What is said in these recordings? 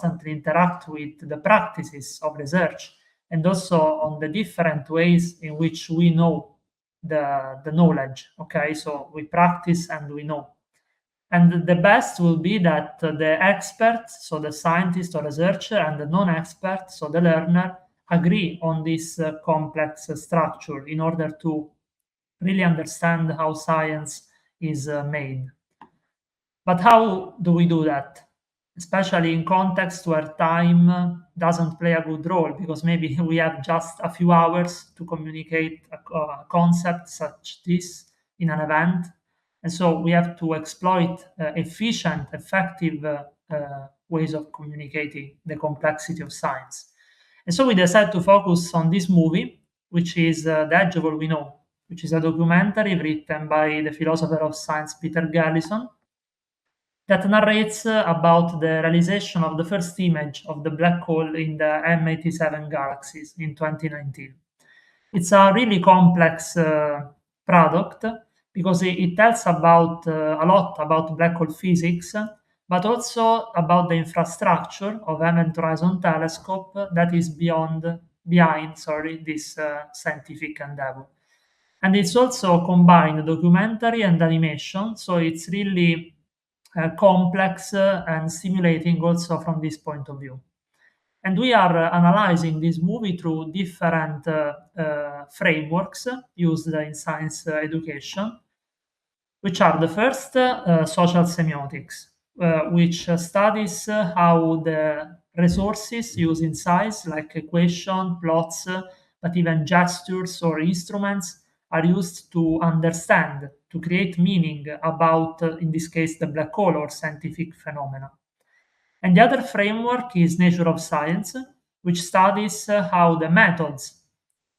constantly interact with the practices of research and also on the different ways in which we know the knowledge. Okay, so we practice and we know. And the best will be that the expert, so the scientist or researcher, and the non-expert, so the learner, agree on this complex structure in order to really understand how science is made. But how do we do that? Especially in context where time doesn't play a good role, because maybe we have just a few hours to communicate a concept such this in an event. And so we have to exploit efficient, effective ways of communicating the complexity of science. And so we decided to focus on this movie, which is The Edge of All We Know, which is a documentary written by the philosopher of science Peter Gallison, that narrates about the realization of the first image of the black hole in the M87 galaxies in 2019. It's a really complex product because it tells about a lot about black hole physics, but also about the infrastructure of Event Horizon Telescope that is behind this scientific endeavor. And it's also combined documentary and animation, so it's really complex and stimulating also from this point of view. And we are analyzing this movie through different frameworks used in science education, which are the first, social semiotics, which studies how the resources used in science, like equation, plots, but even gestures or instruments, are used to understand, to create meaning about, in this case, the black hole or scientific phenomena. And the other framework is nature of science, which studies how the methods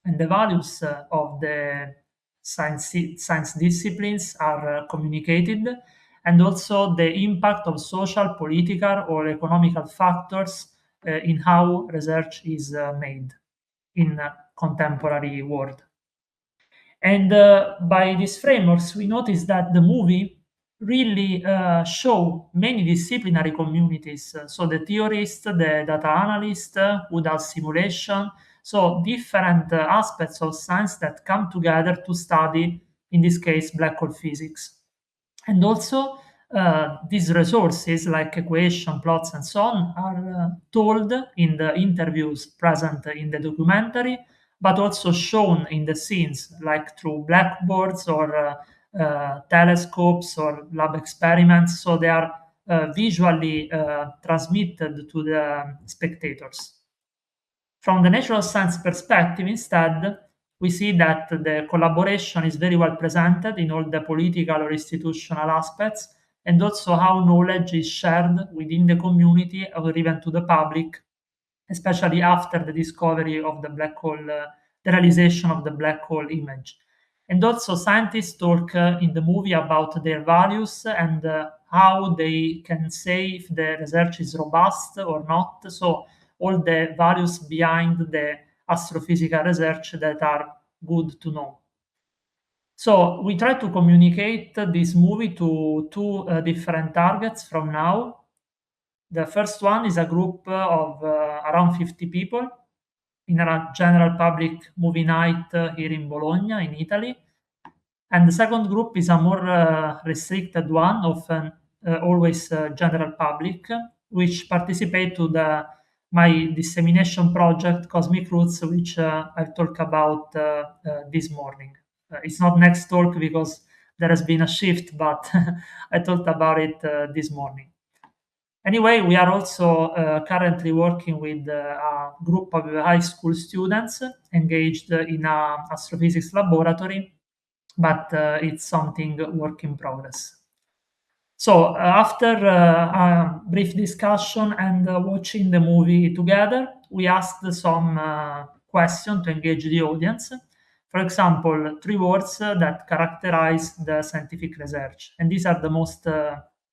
and the values of the science disciplines are communicated, and also the impact of social, political, or economical factors in how research is made in a contemporary world. And by these frameworks, we notice that the movie really show many disciplinary communities. So the theorist, the data analyst, who does simulation, so different aspects of science that come together to study, in this case, black hole physics. And also, these resources like equation, plots, and so on are told in the interviews present in the documentary, but also shown in the scenes, like through blackboards or telescopes or lab experiments. So they are visually transmitted to the spectators. From the natural science perspective, instead, we see that the collaboration is very well presented in all the political or institutional aspects, and also how knowledge is shared within the community or even to the public, especially after the discovery of the black hole, the realization of the black hole image. And also scientists talk in the movie about their values and how they can say if the research is robust or not. So all the values behind the astrophysical research that are good to know. So we try to communicate this movie to two different targets from now. The first one is a group of around 50 people in a general public movie night here in Bologna, in Italy. And the second group is a more restricted one, often always general public, which participate to my dissemination project, Cosmic Roots, which I'll talk about this morning. It's not next talk because there has been a shift, but I talked about it this morning. Anyway, we are also currently working with a group of high school students engaged in an astrophysics laboratory, but it's something work in progress. So after a brief discussion and watching the movie together, we asked some questions to engage the audience. For example, 3 words that characterize the scientific research. And these are the most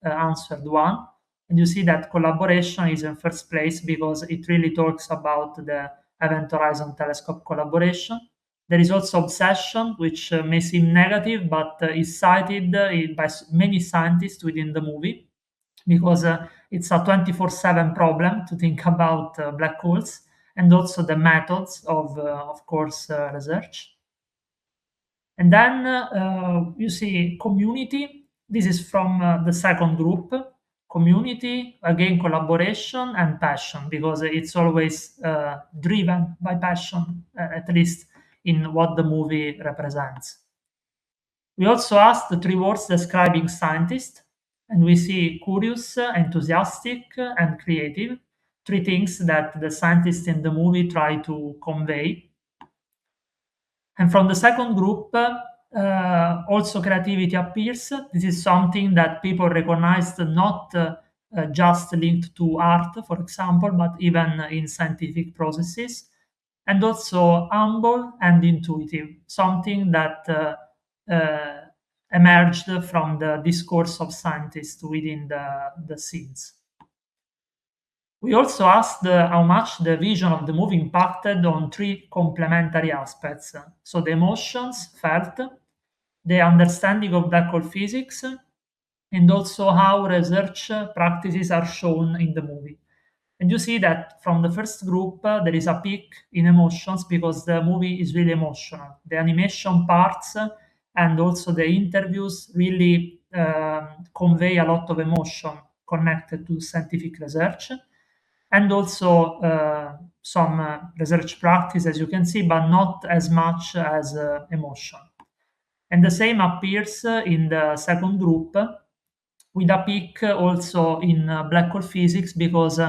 answered one. And you see that collaboration is in first place because it really talks about the Event Horizon Telescope collaboration. There is also obsession, which may seem negative, but is cited by many scientists within the movie. because it's a 24/7 problem to think about black holes, and also the methods of course, research. And then you see community. This is from the second group. Community, again, collaboration and passion, because it's always driven by passion, at least in what the movie represents. We also asked the three words describing scientists, and we see curious, enthusiastic, and creative, three things that the scientists in the movie try to convey. And from the second group, also creativity appears. This is something that people recognized, not just linked to art, for example, but even in scientific processes. And also humble and intuitive, something that emerged from the discourse of scientists within the scenes. We also asked how much the vision of the movie impacted on three complementary aspects. So the emotions felt, the understanding of black hole physics, and also how research practices are shown in the movie. And you see that from the first group, there is a peak in emotions because the movie is really emotional. The animation parts and also the interviews really convey a lot of emotion connected to scientific research, and also some research practice, as you can see, but not as much as emotion. And the same appears in the second group, with a peak also in black hole physics, because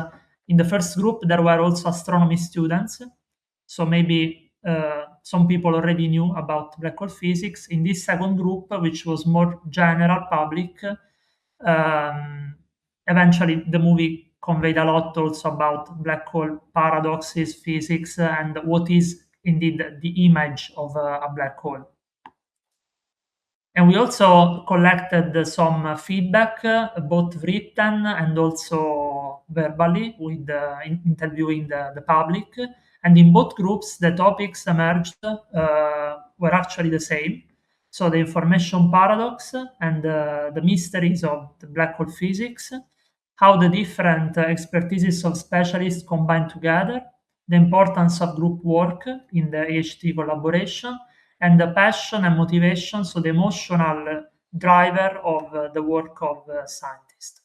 in the first group there were also astronomy students, so maybe some people already knew about black hole physics. In this second group, which was more general public, eventually the movie conveyed a lot also about black hole paradoxes, physics, and what is indeed the image of a black hole. And we also collected some feedback, both written and also verbally, with interviewing the public. And in both groups, the topics emerged were actually the same. So the information paradox and the mysteries of the black hole physics, how the different expertises of specialists combine together, the importance of group work in the AHT collaboration, and the passion and motivation, so the emotional driver of the work of scientists.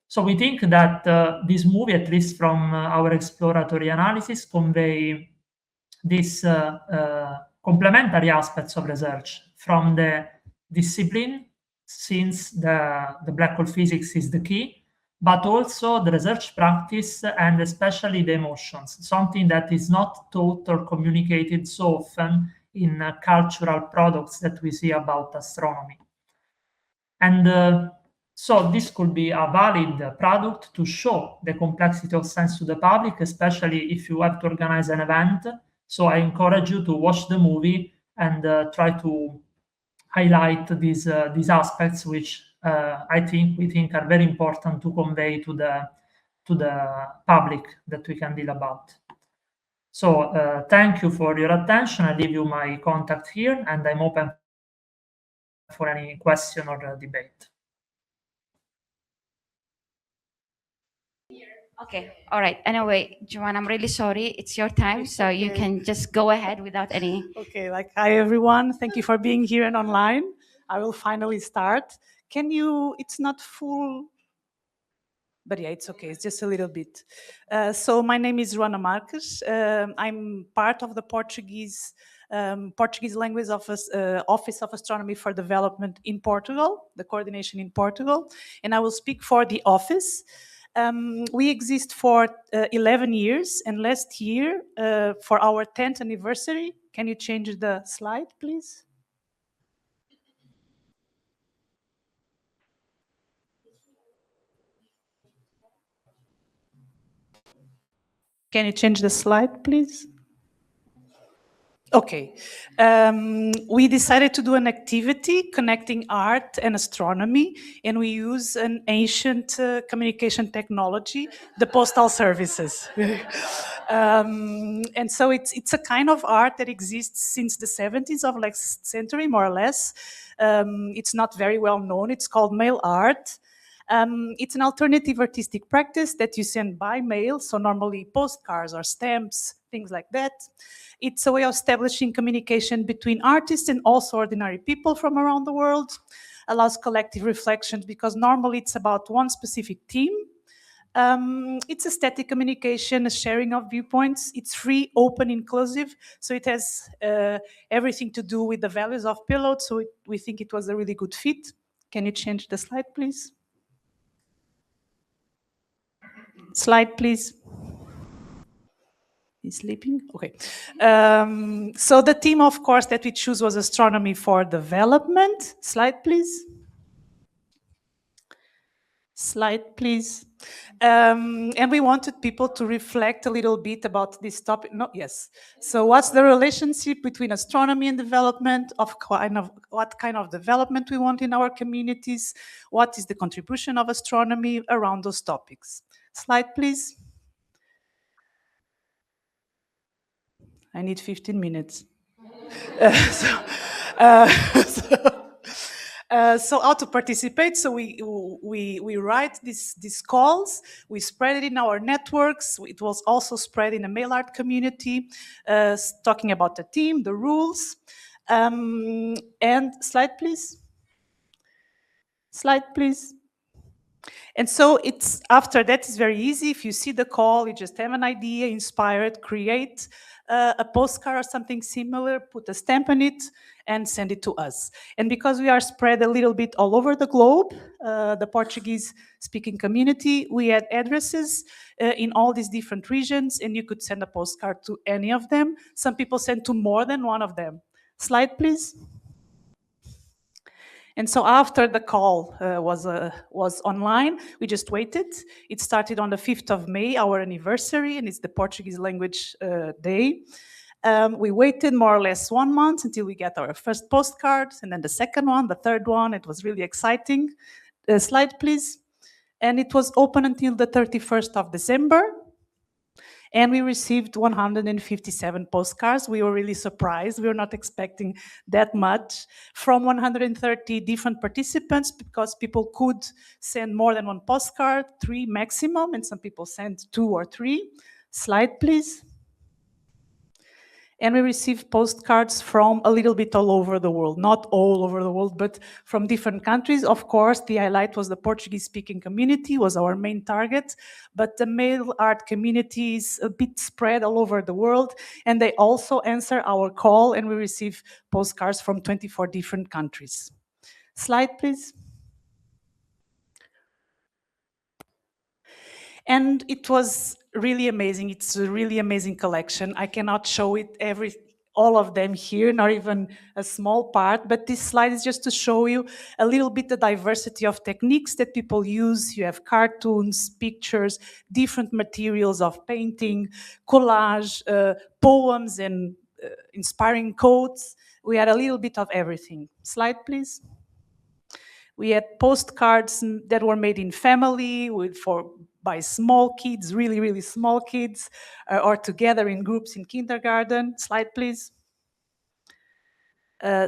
So we think that this movie, at least from our exploratory analysis, convey these complementary aspects of research from the discipline, since the black hole physics is the key, but also the research practice and especially the emotions, something that is not taught or communicated so often in cultural products that we see about astronomy. And so this could be a valid product to show the complexity of science to the public, especially if you have to organize an event. So I encourage you to watch the movie and try to highlight these aspects, which we think are very important to convey to the public that we can deal about. So thank you for your attention. I leave you my contact here, and I'm open for any question or debate. Okay, all right. Anyway, Joana, I'm really sorry. It's your time, so you can just go ahead without any... Okay, hi everyone. Thank you for being here and online. I will finally start. It's not full, but yeah, it's okay. It's just a little bit. So my name is Joana Marques. I'm part of the Portuguese language office of Astronomy for Development in Portugal, the coordination in Portugal, and I will speak for the office. We exist for 11 years, and last year, for our 10th anniversary, can you change the slide, please? Can you change the slide, please? Okay. We decided to do an activity connecting art and astronomy, and we use an ancient communication technology, the postal services. And so it's a kind of art that exists since the 70s of last century, more or less. It's not very well known. It's called mail art. It's an alternative artistic practice that you send by mail, so normally postcards or stamps, things like that. It's a way of establishing communication between artists and also ordinary people from around the world, allows collective reflections because normally it's about one specific theme. It's a static communication, a sharing of viewpoints. It's free, open, inclusive, so it has everything to do with the values of PLOAD, so we think it was a really good fit. Can you change the slide, please? Slide, please. He's sleeping? Okay. So the theme, of course, that we choose was astronomy for development. Slide, please. Slide, please. And we wanted people to reflect a little bit about this topic. No, yes. So what's the relationship between astronomy and development? What kind of development we want in our communities? What is the contribution of astronomy around those topics? Slide, please. I need 15 minutes. So how to participate? So we write these calls, we spread it in our networks. It was also spread in a mail art community, talking about the theme, the rules. And slide, please. Slide, please. And so it's after that, it's very easy. If you see the call, you just have an idea, inspire it, create a postcard or something similar, put a stamp on it, and send it to us. And because we are spread a little bit all over the globe, the Portuguese-speaking community, we had addresses in all these different regions, and you could send a postcard to any of them. Some people send to more than one of them. Slide, please. And so after the call was online, we just waited. It started on the 5th of May, our anniversary, and it's the Portuguese language day. We waited more or less 1 month until we get our first postcard, and then the second one, the third one. It was really exciting. Slide, please. And it was open until the 31st of December. And we received 157 postcards. We were really surprised. We were not expecting that much from 130 different participants, because people could send more than one postcard, 3 maximum, and some people sent 2 or 3. Slide, please. And we received postcards from a little bit all over the world, not all over the world, but from different countries. Of course, the highlight was the Portuguese-speaking community, was our main target, but the mail art community is a bit spread all over the world, and they also answer our call, and we receive postcards from 24 different countries. Slide, please. And it was really amazing. It's a really amazing collection. I cannot show it all of them here, not even a small part, but this slide is just to show you a little bit the diversity of techniques that people use. You have cartoons, pictures, different materials of painting, collage, poems, and inspiring quotes. We had a little bit of everything. Slide, please. We had postcards that were made in family by small kids, really, really small kids, or together in groups in kindergarten. Slide, please.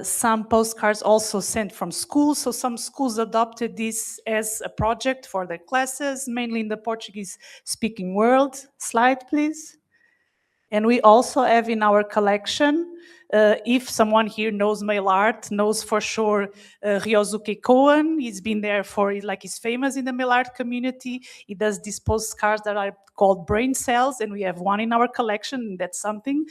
Some postcards also sent from schools, so some schools adopted this as a project for their classes, mainly in the Portuguese-speaking world. Slide, please. And we also have in our collection, if someone here knows mail art, knows for sure Ryosuke Koen. He's been there he's famous in the mail art community. He does these postcards that are called brain cells, and we have one in our collection. That's something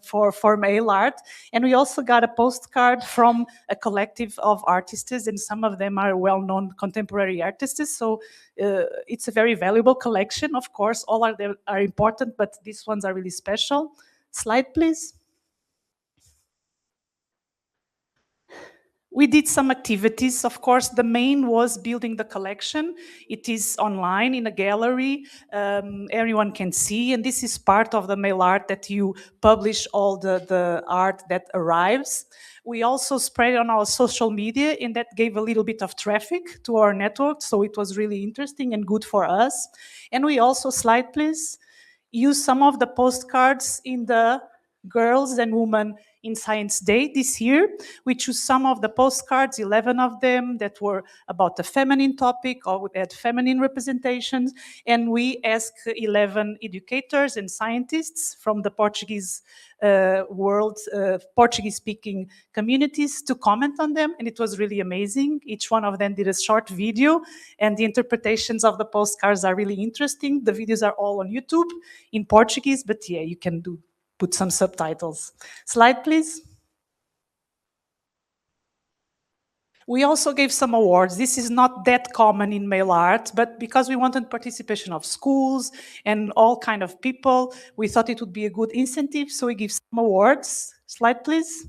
for mail art. And we also got a postcard from a collective of artists, and some of them are well-known contemporary artists. So it's a very valuable collection. Of course, all are important, but these ones are really special. Slide, please. We did some activities. Of course, the main was building the collection. It is online in a gallery. Everyone can see, and this is part of the mail art that you publish all the art that arrives. We also spread it on our social media, and that gave a little bit of traffic to our network, so it was really interesting and good for us. And we also, slide please, use some of the postcards in the Girls and Women in Science Day this year. We chose some of the postcards, 11 of them, that were about the feminine topic or had feminine representations. And we asked 11 educators and scientists from the Portuguese world, Portuguese-speaking communities to comment on them, and it was really amazing. Each one of them did a short video, and the interpretations of the postcards are really interesting. The videos are all on YouTube in Portuguese, but yeah, you can put some subtitles. Slide, please. We also gave some awards. This is not that common in mail art, but because we wanted participation of schools and all kind of people, we thought it would be a good incentive, so we give some awards. Slide, please.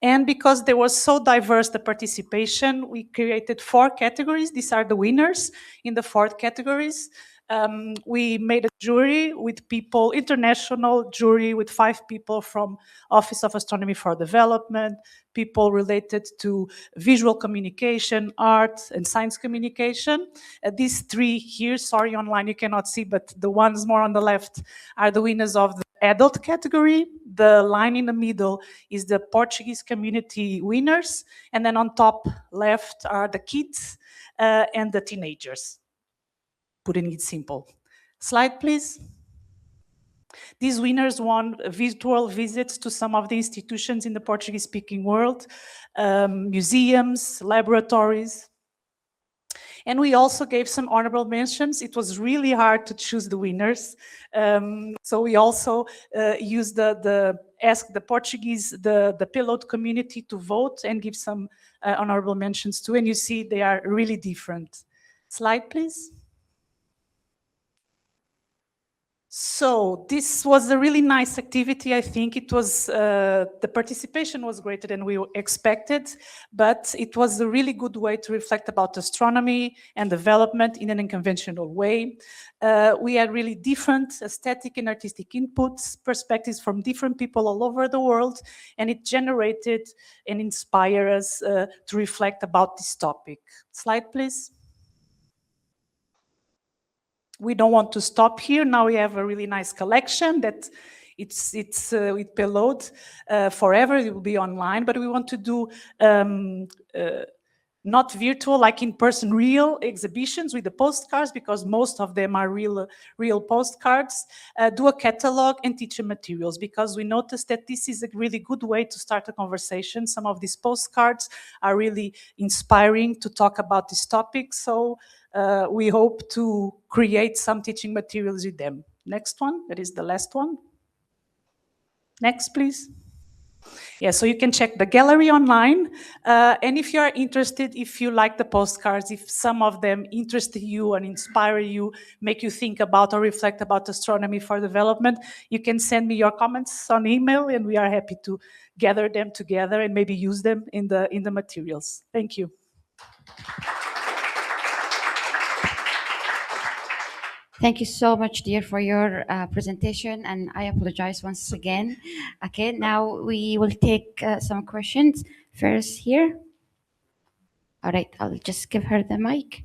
And because there was so diverse the participation, we created 4 categories. These are the winners in the 4 categories. We made a jury with people, international jury with 5 people from Office of Astronomy for Development, people related to visual communication, art, and science communication. These 3 here, sorry, online you cannot see, but the ones more on the left are the winners of the adult category. The line in the middle is the Portuguese community winners, and then on top left are the kids and the teenagers. Putting it simple. Slide, please. These winners won virtual visits to some of the institutions in the Portuguese-speaking world, museums, laboratories. And we also gave some honorable mentions. It was really hard to choose the winners. So we also used asked the Portuguese, the PLOAD community to vote and give some honorable mentions too. And you see they are really different. Slide, please. So this was a really nice activity. I think it was, the participation was greater than we expected, but it was a really good way to reflect about astronomy and development in an unconventional way. We had really different aesthetic and artistic inputs, perspectives from different people all over the world, and it generated and inspired us to reflect about this topic. Slide, please. We don't want to stop here. Now we have a really nice collection that it's with PLOAD forever. It will be online, but we want to do not virtual, like in-person, real exhibitions with the postcards, because most of them are real postcards. Do a catalog and teacher materials, because we noticed that this is a really good way to start a conversation. Some of these postcards are really inspiring to talk about this topic. So we hope to create some teaching materials with them. Next one, that is the last one. Next, please. Yeah, so you can check the gallery online. And if you are interested, if you like the postcards, if some of them interest you and inspire you, make you think about or reflect about astronomy for development, you can send me your comments on email, and we are happy to gather them together and maybe use them in the materials. Thank you. Thank you so much, dear, for your presentation, and I apologize once again. Okay, now we will take some questions. First here. All right, I'll just give her the mic.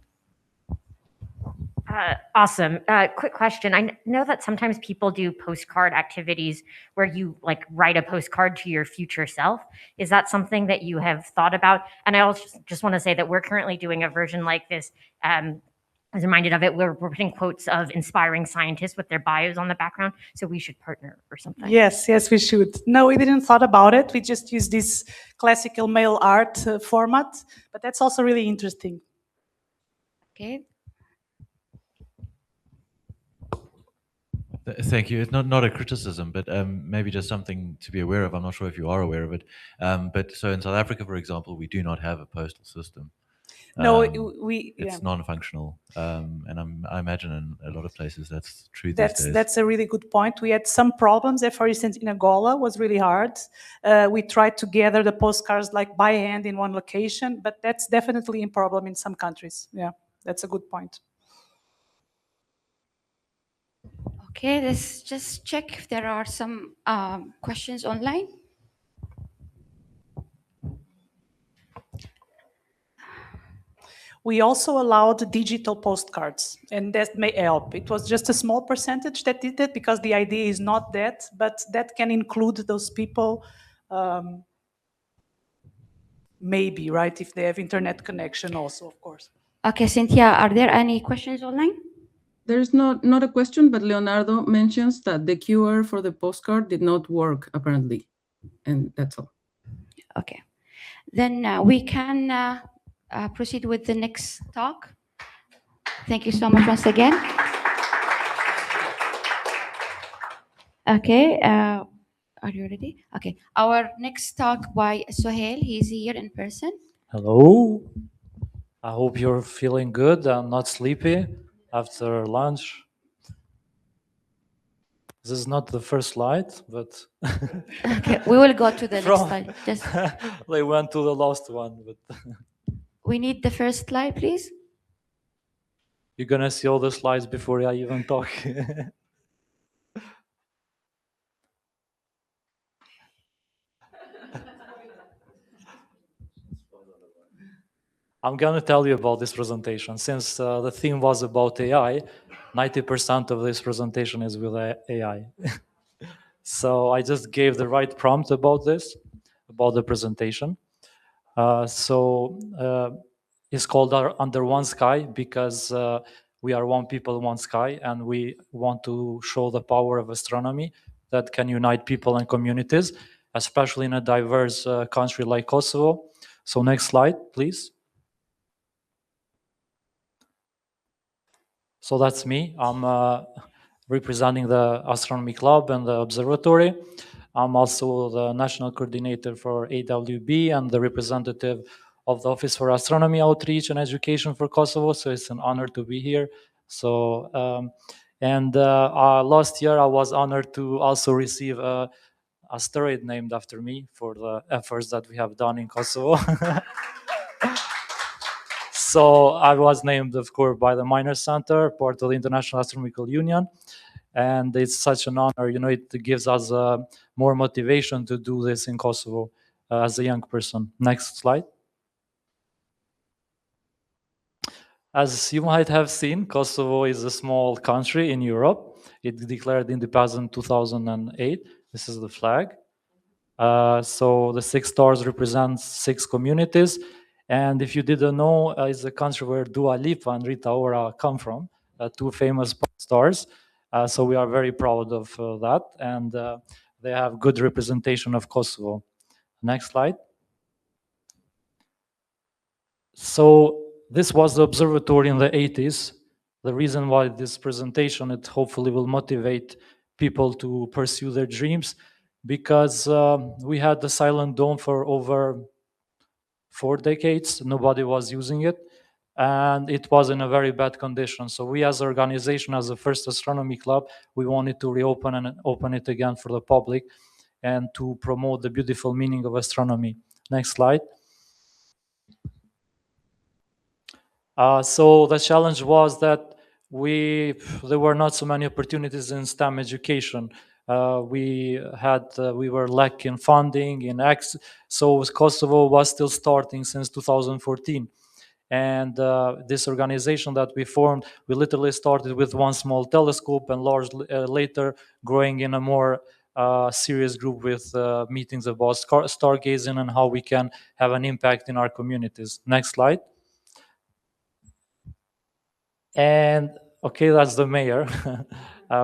Awesome. Quick question. I know that sometimes people do postcard activities where you like write a postcard to your future self. Is that something that you have thought about? And I also just want to say that we're currently doing a version like this. I was reminded of it. We're putting quotes of inspiring scientists with their bios on the background. So we should partner or something. Yes, we should. No, we didn't thought about it. We just use this classical mail art format, but that's also really interesting. Okay. Thank you. It's not a criticism, but maybe just something to be aware of. I'm not sure if you are aware of it. But so in South Africa, for example, we do not have a postal system. No, it's non-functional, and I imagine in a lot of places that's true these days. That's a really good point. We had some problems there. For instance, in Angola was really hard. We tried to gather the postcards like by hand in one location, but that's definitely a problem in some countries. Yeah, that's a good point. Okay, let's just check if there are some questions online. We also allowed digital postcards, and that may help. It was just a small percentage that did it, because the idea is not that, but that can include those people Maybe, right, if they have internet connection also, of course. Okay, Cynthia, are there any questions online? There's not a question, but Leonardo mentions that the QR for the postcard did not work, apparently. And that's all. Okay. Then we can proceed with the next talk. Thank you so much once again. Okay. Are you ready? Okay. Our next talk by Suhel. He's here in person. Hello. I hope you're feeling good and not sleepy after lunch. This is not the first slide, but Okay, we will go to the next slide. Just they went to the last one. But we need the first slide, please. you're gonna see all the slides before I even talk. I'm going to tell you about this presentation. Since the theme was about AI, 90% of this presentation is with AI. So I just gave the right prompt about this, about the presentation. It's called Under One Sky because we are one people, one sky, and we want to show the power of astronomy that can unite people and communities, especially in a diverse country like Kosovo. So next slide, please. So that's me. I'm representing the Astronomy Club and the Observatory. I'm also the national coordinator for AWB and the representative of the Office for Astronomy Outreach and Education for Kosovo. So it's an honor to be here. So, last year I was honored to also receive an asteroid named after me for the efforts that we have done in Kosovo. So I was named, of course, by the Minor Center, part of the International Astronomical Union. And it's such an honor, you know, it gives us more motivation to do this in Kosovo as a young person. Next slide. As you might have seen, Kosovo is a small country in Europe. It declared independence in 2008. This is the flag. So the 6 stars represent 6 communities. And if you didn't know, it's a country where Dua Lipa and Rita Ora come from, 2 famous pop stars. So we are very proud of that. And they have good representation of Kosovo. Next slide. So this was the observatory in the 80s. The reason why this presentation, it hopefully will motivate people to pursue their dreams, because we had the Silent Dome for over 4 decades. Nobody was using it, and it was in a very bad condition. So we as an organization, as the first astronomy club, we wanted to reopen and open it again for the public and to promote the beautiful meaning of astronomy. Next slide. So the challenge was that there were not so many opportunities in STEM education. We were lacking funding in access. So Kosovo was still starting since 2014. And this organization that we formed, we literally started with one small telescope and later growing in a more serious group with meetings about stargazing and how we can have an impact in our communities. Next slide. And okay, that's the mayor.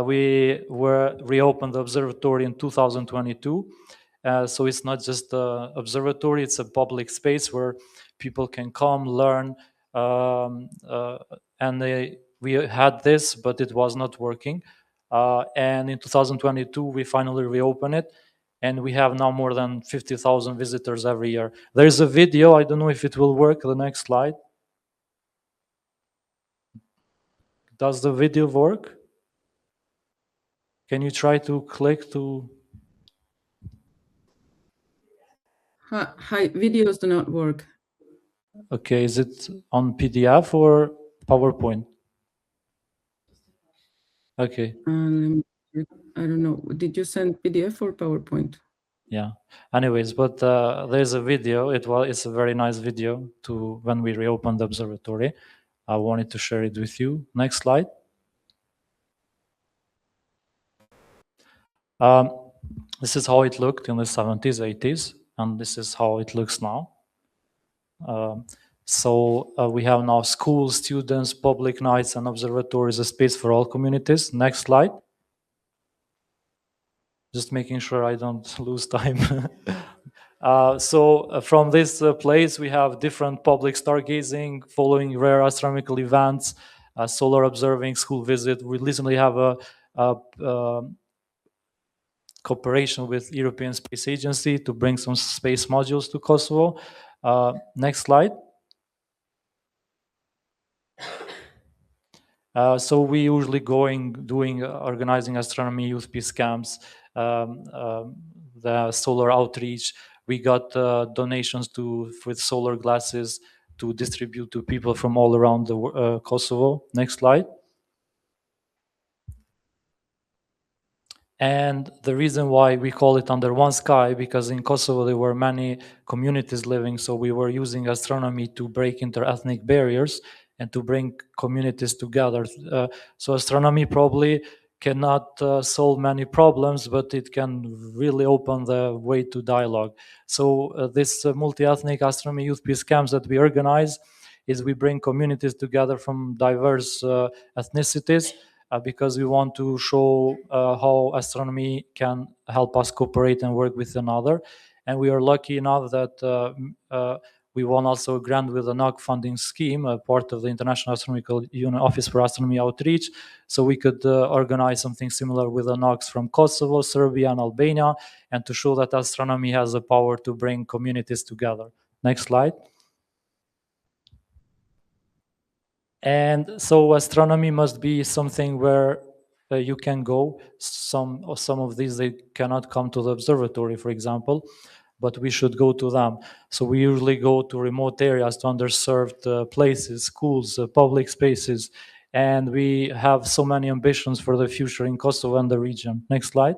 We reopened the observatory in 2022. So it's not just the observatory, it's a public space where people can come, learn. We had this, but it was not working. And in 2022, we finally reopened it. And we have now more than 50,000 visitors every year. There's a video, I don't know if it will work, the next slide. Does the video work? Can you try to click to... Hi, videos do not work. Okay, is it on PDF or PowerPoint? Okay. I don't know. Did you send PDF or PowerPoint? Yeah. Anyways, but there's a video. It's a very nice video to when we reopened the observatory. I wanted to share it with you. Next slide. This is how it looked in the 70s, 80s, and this is how it looks now. So we have now schools, students, public nights, and observatories, a space for all communities. Next slide. Just making sure I don't lose time. So from this place, we have different public stargazing, following rare astronomical events, solar observing, school visit. We recently have a cooperation with European Space Agency to bring some space modules to Kosovo. Next slide. So we usually organizing astronomy youth peace camps, the solar outreach. We got donations with solar glasses to distribute to people from all around the Kosovo. Next slide. And the reason why we call it Under One Sky, because in Kosovo there were many communities living, so we were using astronomy to break inter-ethnic barriers and to bring communities together. So astronomy probably cannot solve many problems, but it can really open the way to dialogue. So this multi-ethnic astronomy youth peace camps that we organize is we bring communities together from diverse ethnicities, because we want to show how astronomy can help us cooperate and work with another. And we are lucky enough that we won also a grant with a NOC funding scheme, a part of the International Astronomical Union Office for Astronomy Outreach. So we could organize something similar with the NOCs from Kosovo, Serbia, and Albania, and to show that astronomy has the power to bring communities together. Next slide. And so astronomy must be something where you can go. Some of these, they cannot come to the observatory, for example, but we should go to them. So we usually go to remote areas, to underserved places, schools, public spaces, and we have so many ambitions for the future in Kosovo and the region. Next slide.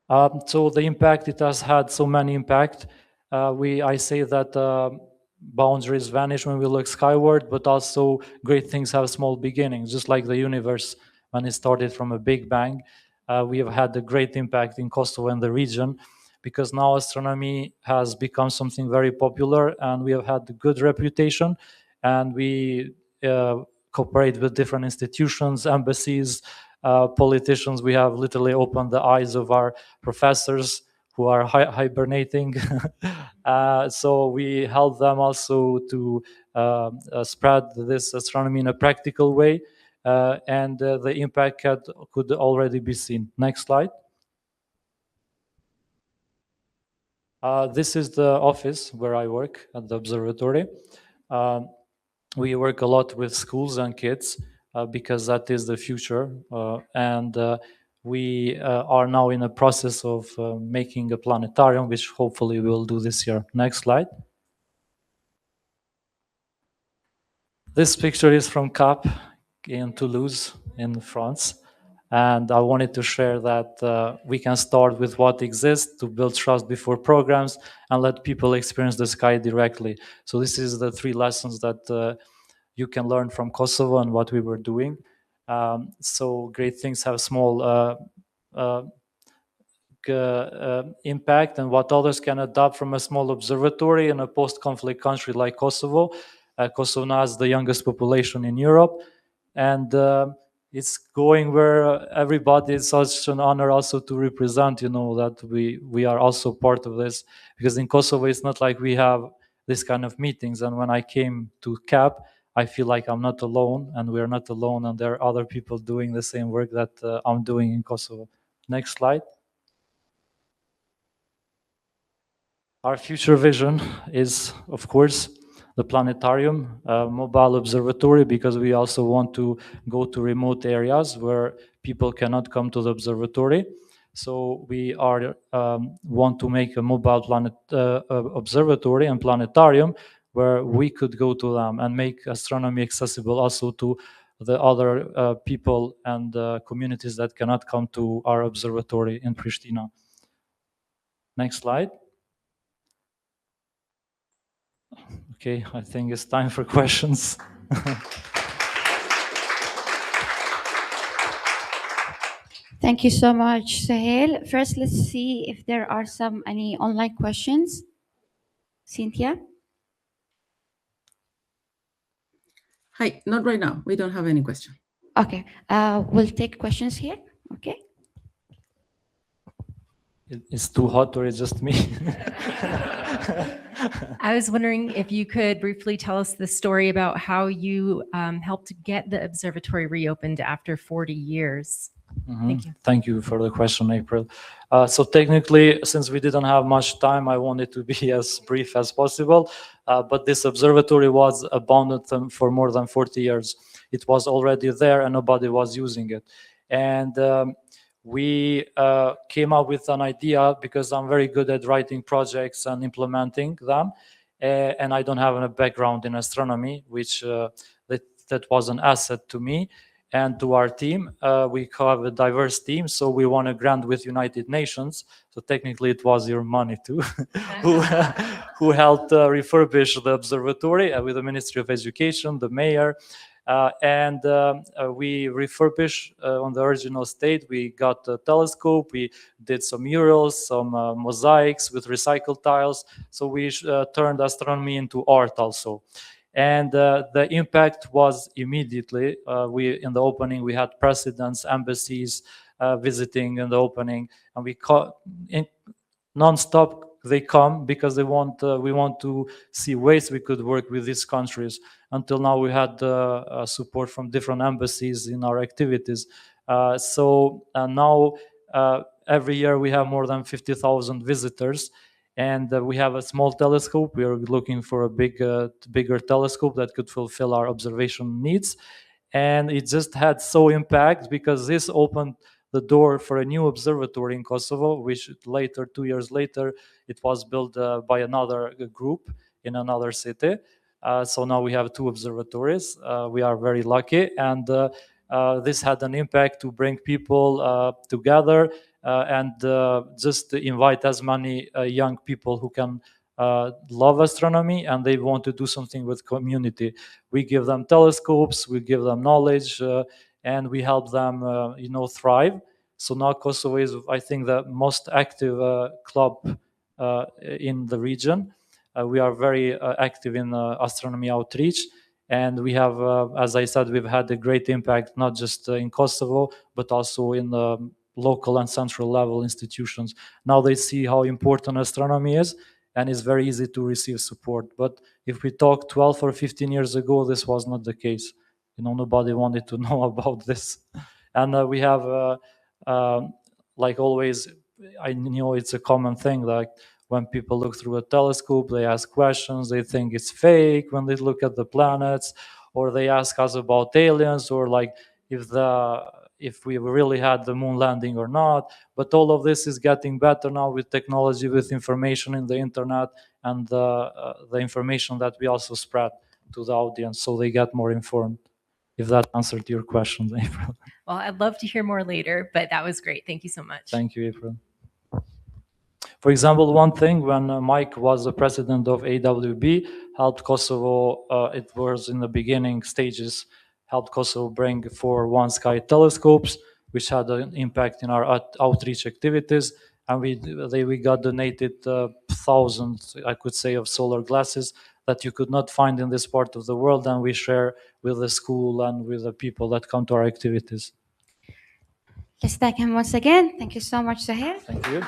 So the impact it has had, so many impact. I say that boundaries vanish when we look skyward, but also great things have small beginnings, just like the universe when it started from a big bang. We have had a great impact in Kosovo and the region, because now astronomy has become something very popular, and we have had a good reputation, and we cooperate with different institutions, embassies, politicians. We have literally opened the eyes of our professors who are hibernating. So we help them also to spread this astronomy in a practical way, and the impact could already be seen. Next slide. This is the office where I work at the observatory. We work a lot with schools and kids, because that is the future. And we are now in a process of making a planetarium, which hopefully we'll do this year. Next slide. This picture is from CAP in Toulouse, in France. And I wanted to share that we can start with what exists to build trust before programs and let people experience the sky directly. So this is the 3 lessons that you can learn from Kosovo and what we were doing. So great things have small impact, and what others can adopt from a small observatory in a post-conflict country like Kosovo. Kosovo now has the youngest population in Europe, and it's going where everybody. It's such an honor also to represent, that we are also part of this, because in Kosovo it's not like we have this kind of meetings. And when I came to CAP, I feel like I'm not alone, and we're not alone, and there are other people doing the same work that I'm doing in Kosovo. Next slide. Our future vision is, of course, the planetarium, mobile observatory, because we also want to go to remote areas where people cannot come to the observatory. So we want to make a mobile observatory and planetarium where we could go to them and make astronomy accessible also to the other people and communities that cannot come to our observatory in Pristina. Next slide. Okay, I think it's time for questions. Thank you so much, Suhel. First, let's see if there are any online questions. Cynthia? Hi, not right now. We don't have any question. Okay, we'll take questions here. Okay. It's too hot, or it's just me? I was wondering if you could briefly tell us the story about how you helped get the observatory reopened after 40 years. Thank you. Thank you for the question, April. So technically, since we didn't have much time, I wanted to be as brief as possible. But this observatory was abandoned for more than 40 years. It was already there and nobody was using it. And we came up with an idea, because I'm very good at writing projects and implementing them. And I don't have a background in astronomy, which that was an asset to me and to our team. We have a diverse team, so we won a grant with United Nations. So technically it was your money too, who helped refurbish the observatory with the Ministry of Education, the mayor, and we refurbished on the original state. We got a telescope, we did some murals, some mosaics with recycled tiles. So we turned astronomy into art also. And the impact was immediately. In the opening, we had presidents, embassies visiting in the opening, and we non-stop they come because they want. We want to see ways we could work with these countries. Until now, we had support from different embassies in our activities. So now every year we have more than 50,000 visitors. And we have a small telescope. We are looking for a bigger telescope that could fulfill our observation needs. And it just had so impact because this opened the door for a new observatory in Kosovo, which later, 2 years later, it was built by another group in another city. So now we have 2 observatories. We are very lucky. And this had an impact to bring people together. And just to invite as many young people who can love astronomy and they want to do something with community. We give them telescopes, we give them knowledge, and we help them, thrive. So now Kosovo is, I think, the most active club in the region. We are very active in astronomy outreach. And we have, as I said, we've had a great impact, not just in Kosovo, but also in the local and central level institutions. Now they see how important astronomy is, and it's very easy to receive support. But if we talk 12 or 15 years ago, this was not the case. Nobody wanted to know about this. And we have, like always, I know it's a common thing, like when people look through a telescope, they ask questions, they think it's fake when they look at the planets, or they ask us about aliens, or like if we really had the moon landing or not. But all of this is getting better now with technology, with information in the internet, and the information that we also spread to the audience so they get more informed. If that answered your question, April. Well, I'd love to hear more later, but that was great. Thank you so much. Thank you, April. For example, one thing, when Mike was the president of AWB, helped Kosovo, it was in the beginning stages, helped Kosovo bring 4 One Sky telescopes, which had an impact in our outreach activities. And we got donated thousands, I could say, of solar glasses that you could not find in this part of the world. And we share with the school and with the people that come to our activities. Let's thank him once again. Thank you so much, Suhel. Thank you.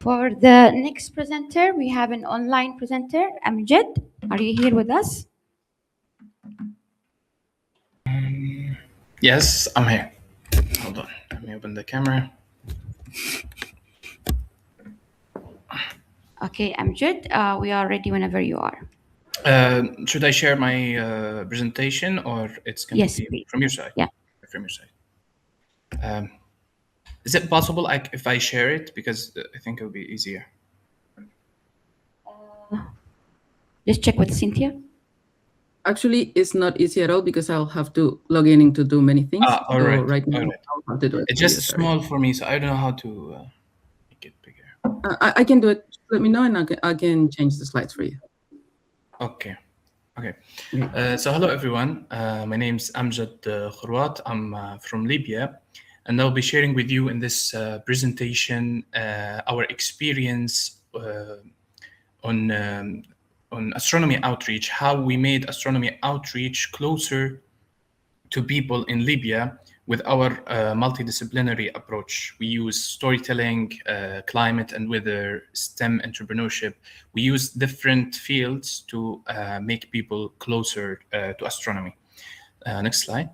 For the next presenter, we have an online presenter, Amjed. Are you here with us? Yes, I'm here. Hold on, let me open the camera. Okay, Amjed, we are ready whenever you are. Should I share my presentation, or it's going to be from your side? Yeah. From your side. Is it possible if I share it? Because I think it'll be easier. Just check with Cynthia. Actually, it's not easy at all because I'll have to log in to do many things. All right. Right now, all right. I'll have to do it. It's just small for me, so I don't know how to make it bigger. I can do it. Let me know, and I can change the slides for you. Okay. Okay. So hello, everyone. My name is Amjed Khurwat. I'm from Libya, and I'll be sharing with you in this presentation our experience on astronomy outreach, how we made astronomy outreach closer to people in Libya with our multidisciplinary approach. We use storytelling, climate and weather, STEM entrepreneurship. We use different fields to make people closer to astronomy. Next slide.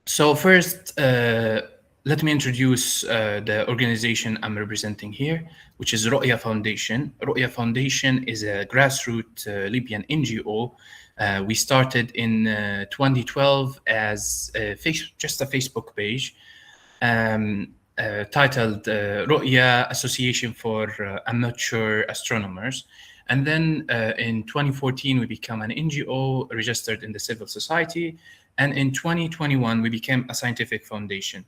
So first, let me introduce the organization I'm representing here, which is Roaya Foundation. Roaya Foundation is a grassroots Libyan NGO. We started in 2012 as just a Facebook page titled Roaya Association for Amateur Astronomers. And then in 2014, we became an NGO registered in the civil society. And in 2021, we became a scientific foundation.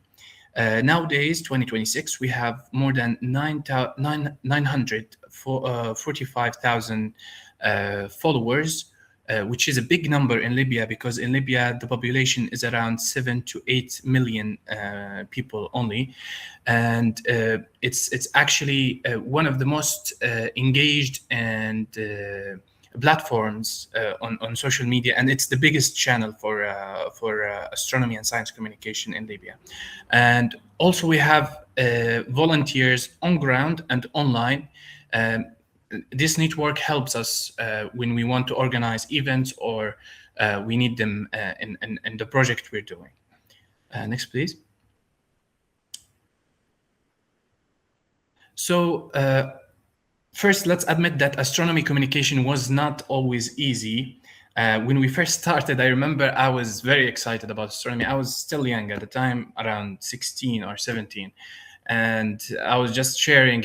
Nowadays, 2026, we have more than 945,000 followers, which is a big number in Libya, because in Libya, the population is around 7 to 8 million people only. And it's actually one of the most engaged and platforms on social media, and it's the biggest channel for astronomy and science communication in Libya. And also we have volunteers on ground and online. This network helps us when we want to organize events or we need them in the project we're doing. Next, please. So first, let's admit that astronomy communication was not always easy. When we first started, I remember I was very excited about astronomy. I was still young at the time, around 16 or 17. And I was just sharing,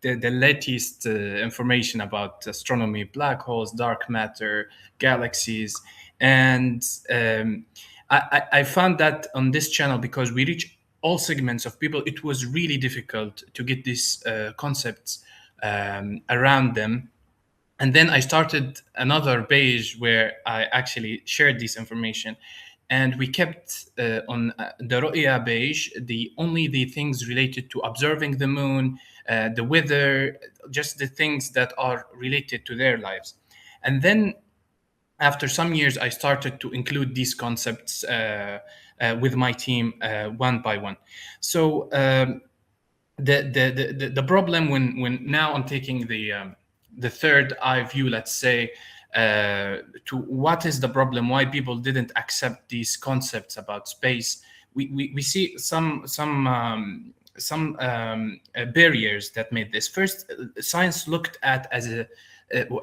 the latest information about astronomy, black holes, dark matter, galaxies. And I found that on this channel, because we reach all segments of people, it was really difficult to get these concepts around them. And then I started another page where I actually shared this information, and we kept on the Roaya page only the things related to observing the moon, the weather, just the things that are related to their lives. And then after some years, I started to include these concepts with my team one by one. So the problem when now I'm taking the third eye view, let's say, to what is the problem, why people didn't accept these concepts about space, we see some barriers that made this. First, science looked at as a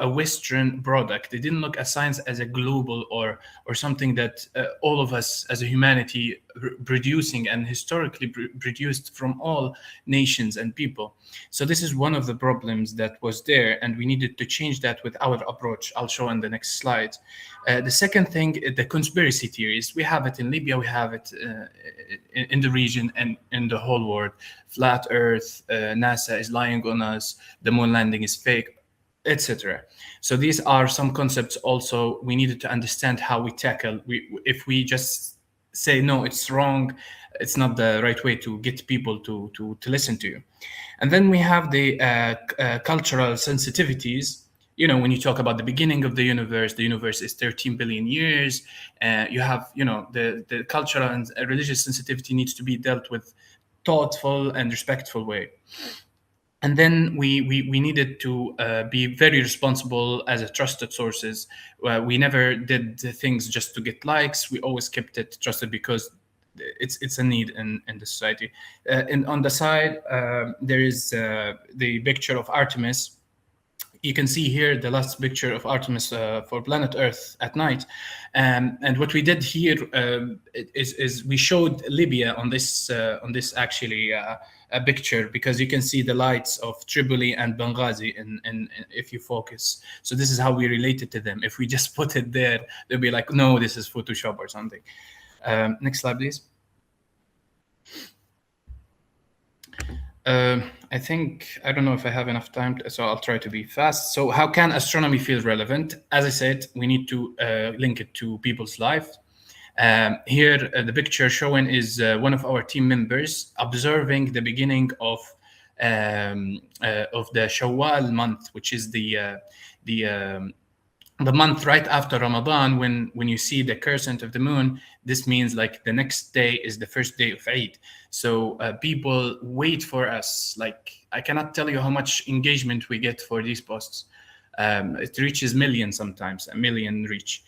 Western product. They didn't look at science as a global or something that all of us as a humanity producing and historically produced from all nations and people. So this is one of the problems that was there, and we needed to change that with our approach. I'll show on the next slide. The second thing, the conspiracy theories. We have it in Libya, we have it in the region and in the whole world. Flat Earth, NASA is lying on us, the moon landing is fake, etc. So these are some concepts also we needed to understand how we tackle. If we just say, no, it's wrong, it's not the right way to get people to listen to you. And then we have the cultural sensitivities. When you talk about the beginning of the universe is 13 billion years. You have, the cultural and religious sensitivity needs to be dealt with thoughtful and respectful way. And then we needed to be very responsible as a trusted sources. We never did the things just to get likes. We always kept it trusted because it's a need in the society. And on the side, there is the picture of Artemis. You can see here the last picture of Artemis for planet Earth at night. And what we did here is we showed Libya on this actually a picture, because you can see the lights of Tripoli and Benghazi in if you focus. So this is how we related to them. If we just put it there, they'll be like, no, this is Photoshop or something. Next slide, please. I think, I don't know if I have enough time, so I'll try to be fast. So how can astronomy feel relevant? As I said, we need to link it to people's lives. Here, the picture showing is one of our team members observing the beginning of the Shawwal month, which is the month right after Ramadan. When you see the crescent of the moon, this means like the next day is the first day of Eid. So people wait for us. Like, I cannot tell you how much engagement we get for these posts. It reaches millions sometimes, a million reach.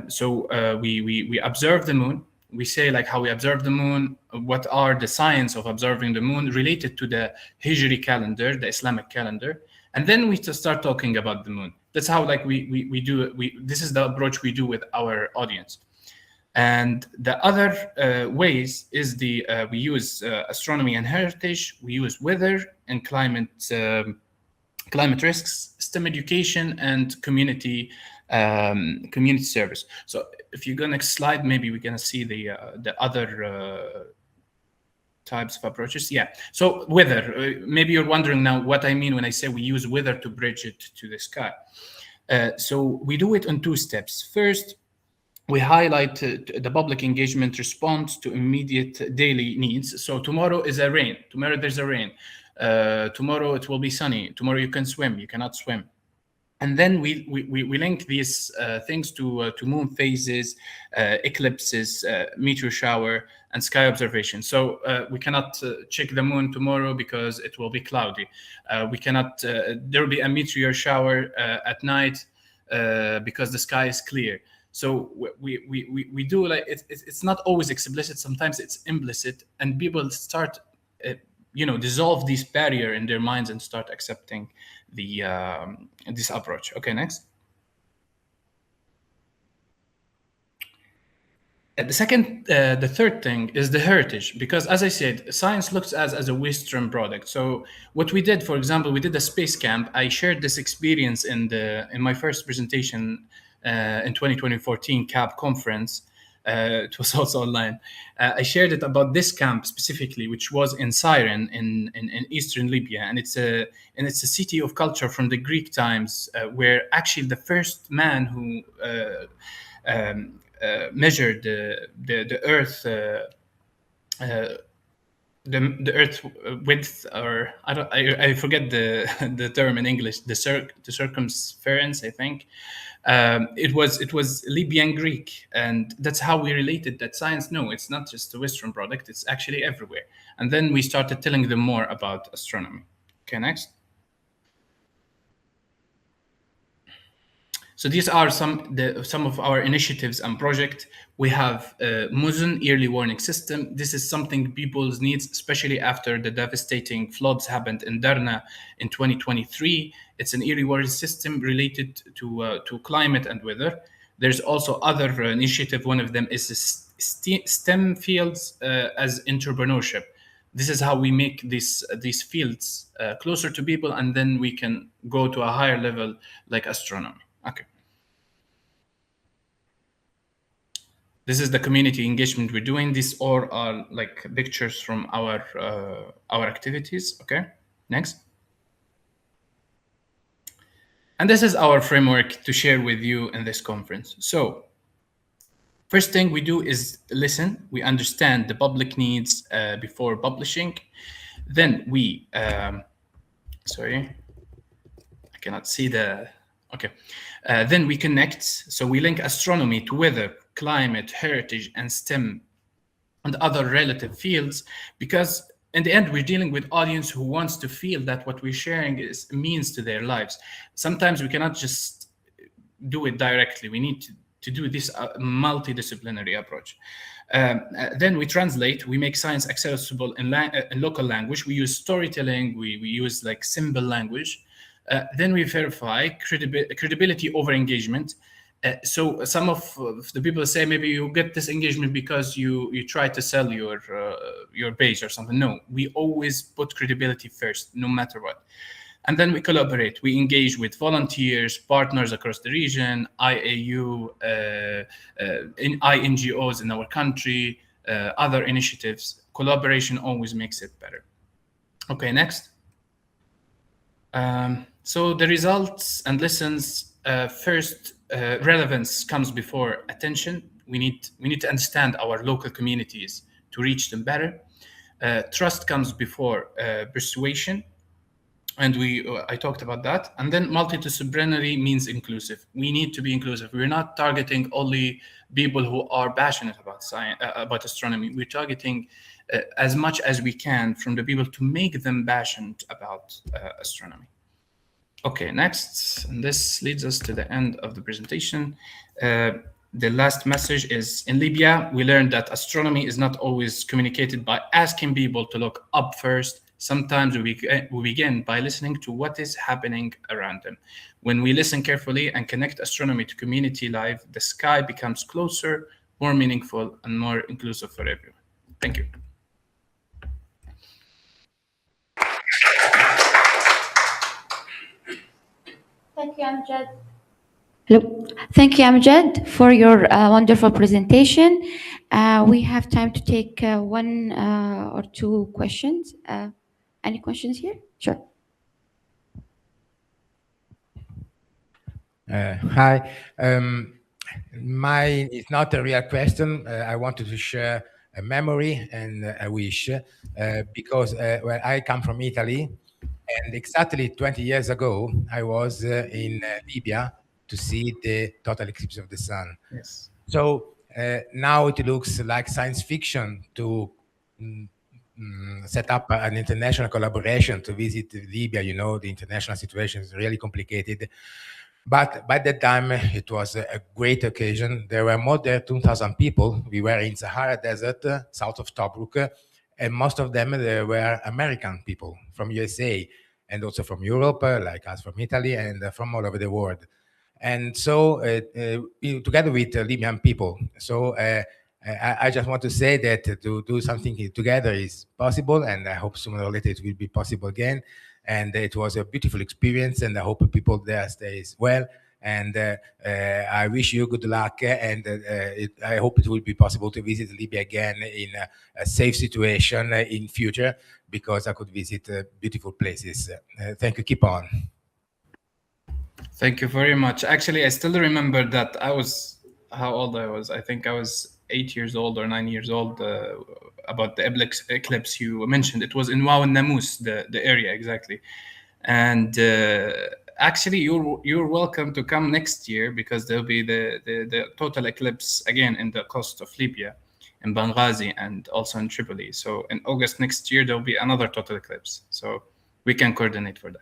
So we observe the moon. We say like how we observe the moon, what are the science of observing the moon related to the Hijri calendar, the Islamic calendar. And then we start talking about the moon. That's how like we do it. This is the approach we do with our audience. And the other ways is we use astronomy and heritage. We use weather and climate risks, STEM education, and community service. So if you go next slide, maybe we're gonna see the other types of approaches. Yeah. So weather. Maybe you're wondering now what I mean when I say we use weather to bridge it to the sky. So we do it on two steps. First, we highlight the public engagement response to immediate daily needs. So tomorrow is a rain. Tomorrow there's a rain. Tomorrow it will be sunny. Tomorrow you can swim. You cannot swim. And then we link these things to moon phases, eclipses, meteor shower, and sky observation. So we cannot check the moon tomorrow because it will be cloudy. We cannot. There will be a meteor shower at night because the sky is clear. So we do like it's not always explicit. Sometimes it's implicit, and people start dissolve this barrier in their minds and start accepting this approach. Okay, next. The third thing is the heritage, because as I said, science looks as a Western product. So what we did, for example, we did a space camp. I shared this experience in my first presentation in 2014 CAP conference. It was also online. I shared it about this camp specifically, which was in Syrian in eastern Libya, and it's a city of culture from the Greek times, where actually the first man who measured the Earth, the Earth width, or I forget the term in English, the circumference, I think. It was Libyan Greek, and that's how we related that science. No, it's not just a Western product; it's actually everywhere. And then we started telling them more about astronomy. Okay, next. So these are some of our initiatives and projects. We have Muzun early warning system. This is something people's needs, especially after the devastating floods happened in Darna in 2023. It's an early warning system related to climate and weather. There's also other initiative. One of them is STEM fields as entrepreneurship. This is how we make these fields closer to people, and then we can go to a higher level like astronomy. Okay. This is the community engagement we're doing. These all are like pictures from our activities. Okay, next. And this is our framework to share with you in this conference. So first thing we do is listen. We understand the public needs before publishing. Then we, sorry, I cannot see the, okay. Then we connect. So we link astronomy to weather, climate, heritage, and STEM, and other relative fields, because in the end, we're dealing with audience who wants to feel that what we're sharing means to their lives. Sometimes we cannot just do it directly. We need to do this multidisciplinary approach. Then we translate, we make science accessible in local language. We use storytelling, we use like symbol language. Then we verify credibility over engagement. So some of the people say maybe you get this engagement because you try to sell your page or something. No, we always put credibility first, no matter what. And then we collaborate. We engage with volunteers, partners across the region, IAU, NGOs in our country, other initiatives. Collaboration always makes it better. Okay, next. So the results and lessons, first, relevance comes before attention. We need to understand our local communities to reach them better. Trust comes before persuasion, and I talked about that. And then multidisciplinary means inclusive. We need to be inclusive. We're not targeting only people who are passionate about science, about astronomy. We're targeting as much as we can from the people to make them passionate about astronomy. Okay, next, and this leads us to the end of the presentation. The last message is, in Libya, we learned that astronomy is not always communicated by asking people to look up first. Sometimes we begin by listening to what is happening around them. When we listen carefully and connect astronomy to community life, the sky becomes closer, more meaningful, and more inclusive for everyone. Thank you. Thank you, Amjed. Hello. Thank you, Amjed, for your wonderful presentation. We have time to take one or two questions. Any questions here? Sure. Hi. Mine is not a real question. I wanted to share a memory and a wish because well, I come from Italy, and exactly 20 years ago, I was in Libya to see the total eclipse of the sun. Yes. So now it looks like science fiction to set up an international collaboration to visit Libya. You know, the international situation is really complicated. But by that time, it was a great occasion. There were more than 2,000 people. We were in Sahara Desert, south of Tobruk, and most of them they were American people from USA and also from Europe, like us from Italy, and from all over the world. And so, together with Libyan people. So I just want to say that to do something together is possible, and I hope sooner or later it will be possible again. And it was a beautiful experience, and I hope people there stays well. And I wish you good luck, and I hope it will be possible to visit Libya again in a safe situation in future, because I could visit beautiful places. Thank you. Keep on. Thank you very much. Actually, I still remember that how old I was. I think I was 8 years old or 9 years old, about the eclipse you mentioned. It was in Waw al-Namus, the area exactly. And actually, you're welcome to come next year, because there'll be the total eclipse again in the coast of Libya, in Benghazi, and also in Tripoli. So in August next year, there'll be another total eclipse. So we can coordinate for that.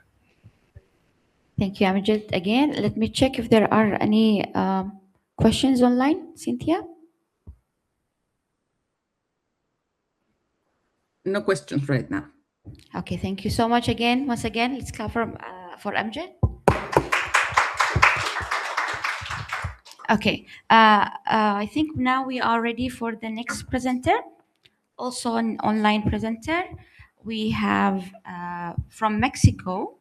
Thank you, Amjed. Again, let me check if there are any questions online. Cynthia? No questions right now. Okay, thank you so much again. Once again, let's clap for Amjed. Okay, I think now we are ready for the next presenter, also an online presenter. We have from Mexico.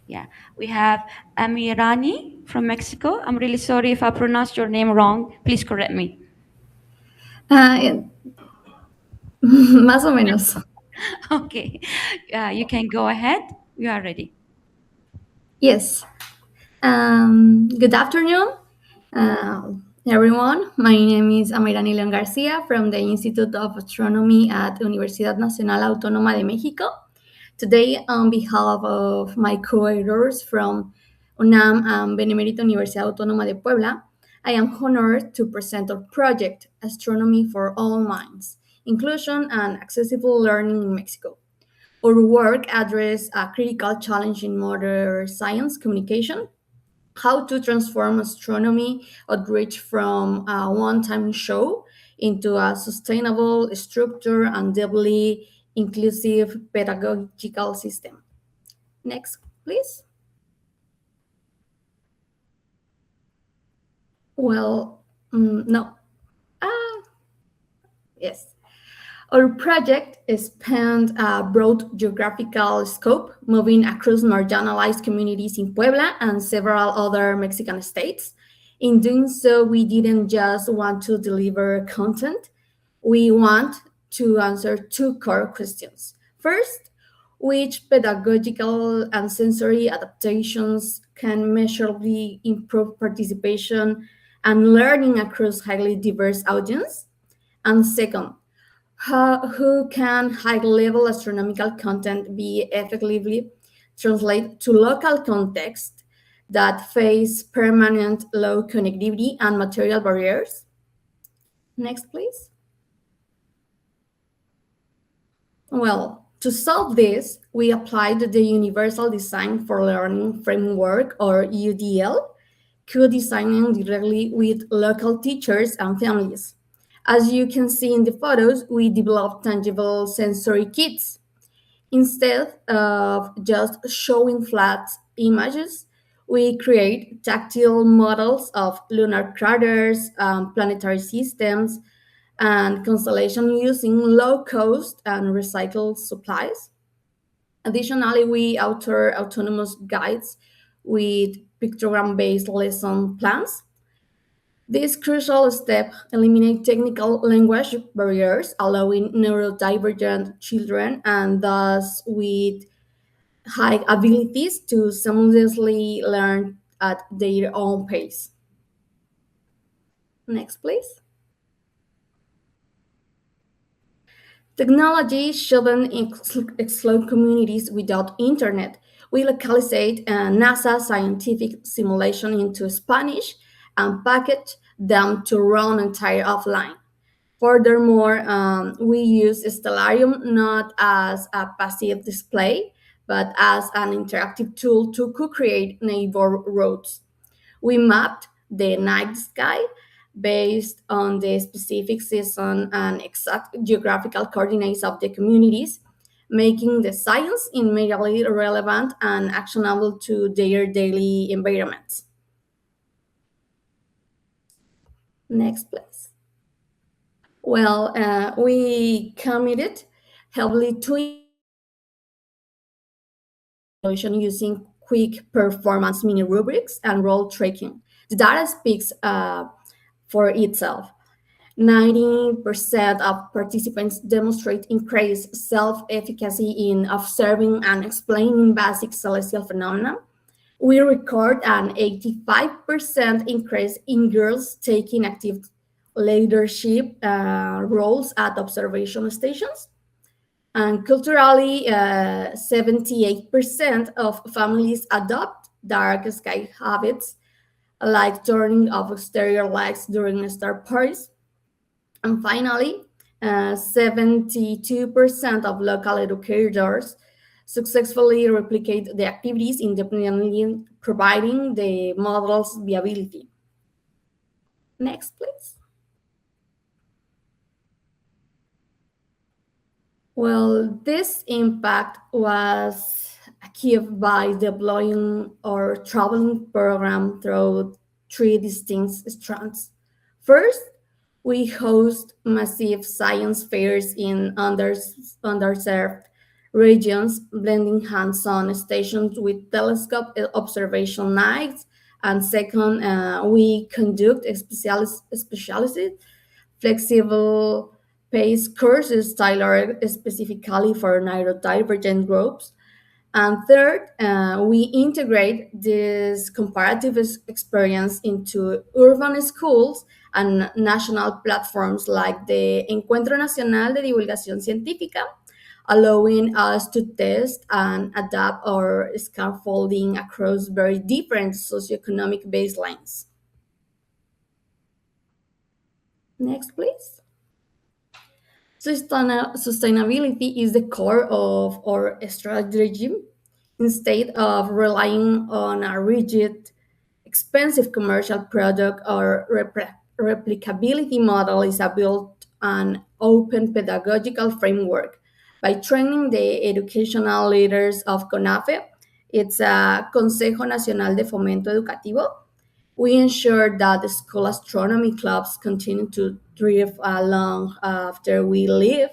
Yeah, we have Amairani from Mexico. I'm really sorry if I pronounced your name wrong. Please correct me. Más o menos. Okay, you can go ahead. We are ready. Yes. Good afternoon, everyone. My name is Amairani León García from the Institute of Astronomy at Universidad Nacional Autónoma de México. Today, on behalf of my co-editors from UNAM and Benemérita Universidad Autónoma de Puebla, I am honored to present our project, Astronomy for All Minds, Inclusion and Accessible Learning in Mexico. Our work addresses a critical challenge in modern science communication: how to transform astronomy outreach from a one-time show into a sustainable, structured, and deeply inclusive pedagogical system. Next, please. Well, no. Yes. Our project spanned a broad geographical scope, moving across marginalized communities in Puebla and several other Mexican states. In doing so, we didn't just want to deliver content. We want to answer two core questions. First, which pedagogical and sensory adaptations can measurably improve participation and learning across highly diverse audience. And second, who can high-level astronomical content be effectively translated to local context that face permanent low connectivity and material barriers? Next, please. Well, to solve this, we applied the Universal Design for Learning Framework, or UDL, co-designing directly with local teachers and families. As you can see in the photos, we developed tangible sensory kits. Instead of just showing flat images, we create tactile models of lunar craters, planetary systems, and constellation using low-cost and recycled supplies. Additionally, we author autonomous guides with pictogram-based lesson plans. This crucial step eliminates technical language barriers, allowing neurodivergent children and thus with high abilities to seamlessly learn at their own pace. Next, please. Technology shouldn't exclude communities without internet. We localized NASA scientific simulation into Spanish and package them to run entire offline. Furthermore, we use Stellarium not as a passive display, but as an interactive tool to co-create neighborhoods. We mapped the night sky based on the specific season and exact geographical coordinates of the communities, making the science immediately relevant and actionable to their daily environments. Next, please. Well, we committed heavily to using quick performance mini rubrics and role tracking. The data speaks for itself. 90% of participants demonstrate increased self-efficacy in observing and explaining basic celestial phenomena. We record an 85% increase in girls taking active leadership roles at observation stations. And culturally, 78% of families adopt dark sky habits, like turning off exterior lights during star parties. And finally, 72% of local educators successfully replicate the activities independently, providing the model's viability. Next, please. Well, this impact was achieved by deploying our traveling program through three distinct strands. First, we host massive science fairs in underserved regions, blending hands-on stations with telescope observation nights. And second, we conduct specialized flexible pace courses tailored specifically for neurodivergent groups. And third, we integrate this comparative experience into urban schools and national platforms like the Encuentro Nacional de Divulgación Científica, allowing us to test and adapt our scaffolding across very different socioeconomic baselines. Next, please. Sustainability is the core of our strategy. Instead of relying on a rigid, expensive commercial product, our replicability model is built on open pedagogical framework. By training the educational leaders of CONAFE, it's a Consejo Nacional de Fomento Educativo, we ensure that the school astronomy clubs continue to thrive long after we leave.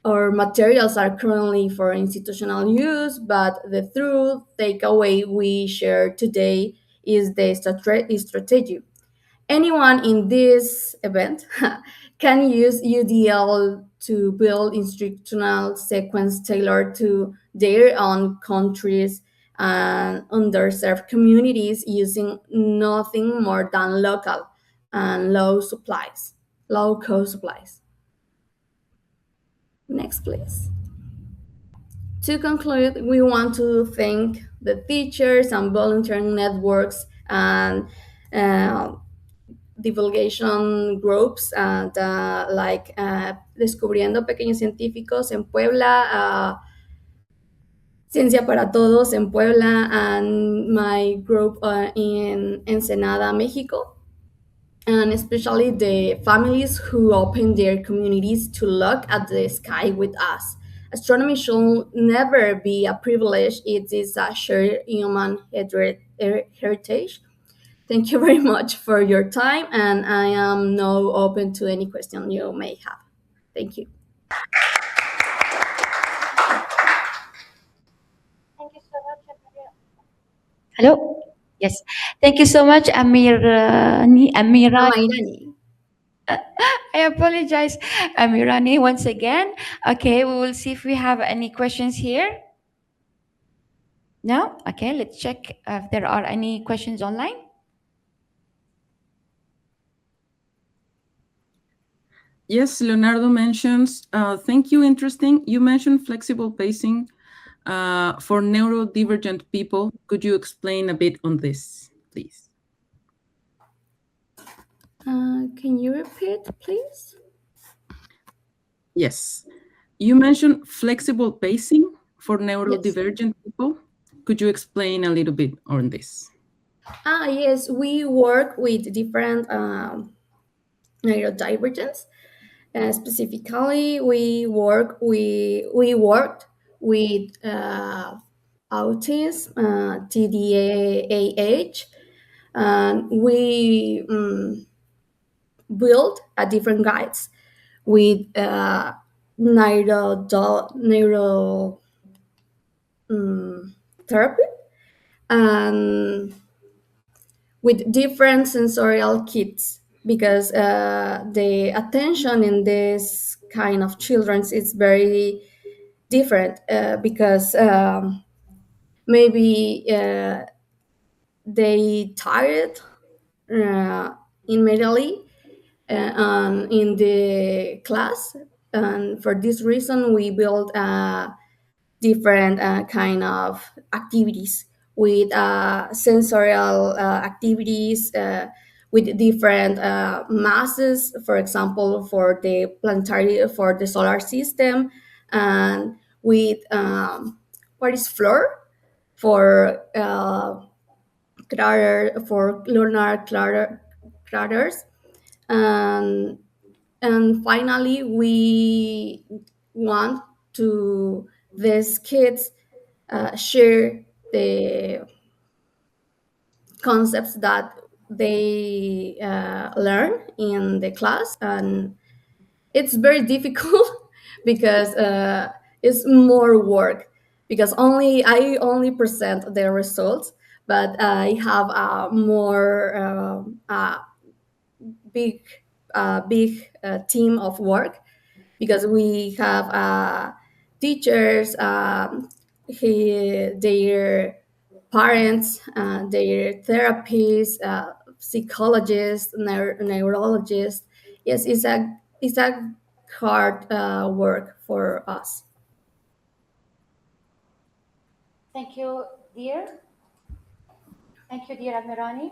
Our materials are currently for institutional use, but the true takeaway we share today is the strategy. Anyone in this event can use UDL to build instructional sequence tailored to their own countries and underserved communities using nothing more than local and low cost supplies. Next, please. To conclude, we want to thank the teachers and volunteering networks and divulgation groups and like Descubriendo Pequeños Científicos en Puebla, Ciencia para Todos en Puebla, and my group in Ensenada, Mexico, and especially the families who open their communities to look at the sky with us. Astronomy should never be a privilege, it is a shared human heritage. Thank you very much for your time, and I am now open to any question you may have. Thank you. Thank you so much, Hello? Yes. Thank you so much, Amairani. Amairani. I apologize, Amirani, once again. Okay, we will see if we have any questions here. No? Okay, let's check if there are any questions online. Yes, Leonardo mentions, thank you, interesting. You mentioned flexible pacing for neurodivergent people. Could you explain a bit on this, please? Can you repeat, please? Yes. You mentioned flexible pacing for neurodivergent people. Could you explain a little bit on this? Yes, we work with different neurodivergents. Specifically, we worked with autism, TDAH, and we built different guides with therapy and with different sensorial kits, because the attention in this kind of children is very different, because maybe they tired immediately in the class, and for this reason we build different kind of activities with sensorial activities with different masses, for example, for the planetary, for the solar system, and with what is floor for for lunar craters, and finally we want to these kids share the concepts that they learn in the class, and it's very difficult because it's more work, because I only present the results, but I have a more big team of work, because we have teachers, their parents, their therapists, psychologists, neurologists. Yes, it's a hard work for us. Thank you, dear. Thank you, dear Amirani.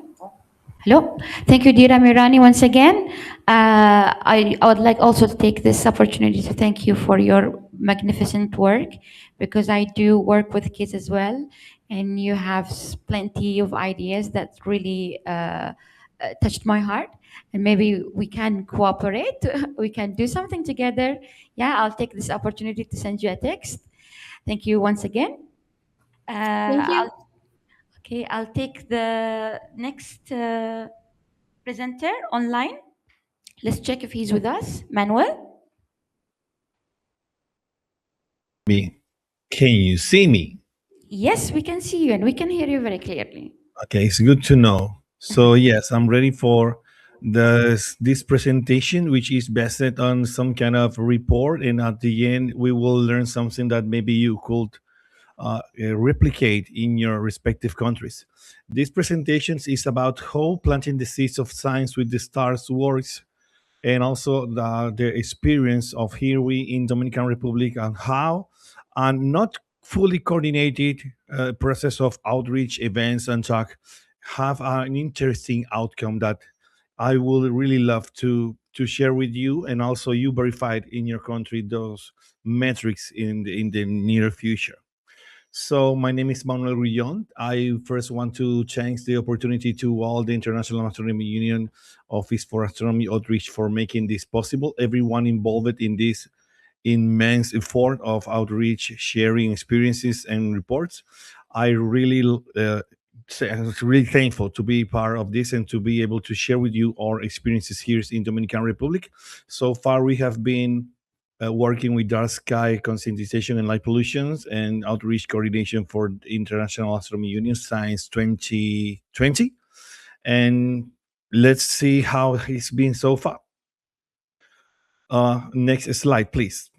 Hello. Thank you, dear Amirani, once again. I would like also to take this opportunity to thank you for your magnificent work, because I do work with kids as well, and you have plenty of ideas that really touched my heart, and maybe we can cooperate. We can do something together. Yeah, I'll take this opportunity to send you a text. Thank you once again. Thank you. I'll take the next presenter online. Let's check if he's with us. Manuel? Can you see me? Yes, we can see you and we can hear you very clearly. Okay, it's good to know. So yes, I'm ready for this presentation, which is based on some kind of report, and at the end we will learn something that maybe you could replicate in your respective countries. This presentation is about how planting the seeds of science with the stars works, and also the experience of here we in Dominican Republic, and how a not fully coordinated process of outreach events and talk have an interesting outcome that I would really love to share with you, and also you verified in your country those metrics in the near future. So my name is Manuel Grullon. I first want to thank the opportunity to all the International Astronomy Union Office for Astronomy Outreach for making this possible. Everyone involved in this immense effort of outreach, sharing experiences and reports. I really I'm really thankful to be part of this and to be able to share with you our experiences here in Dominican Republic. So far, we have been working with dark sky conscientization and light pollutions and outreach coordination for the International Astronomy Union Science 2020. And let's see how it's been so far. Next slide, please.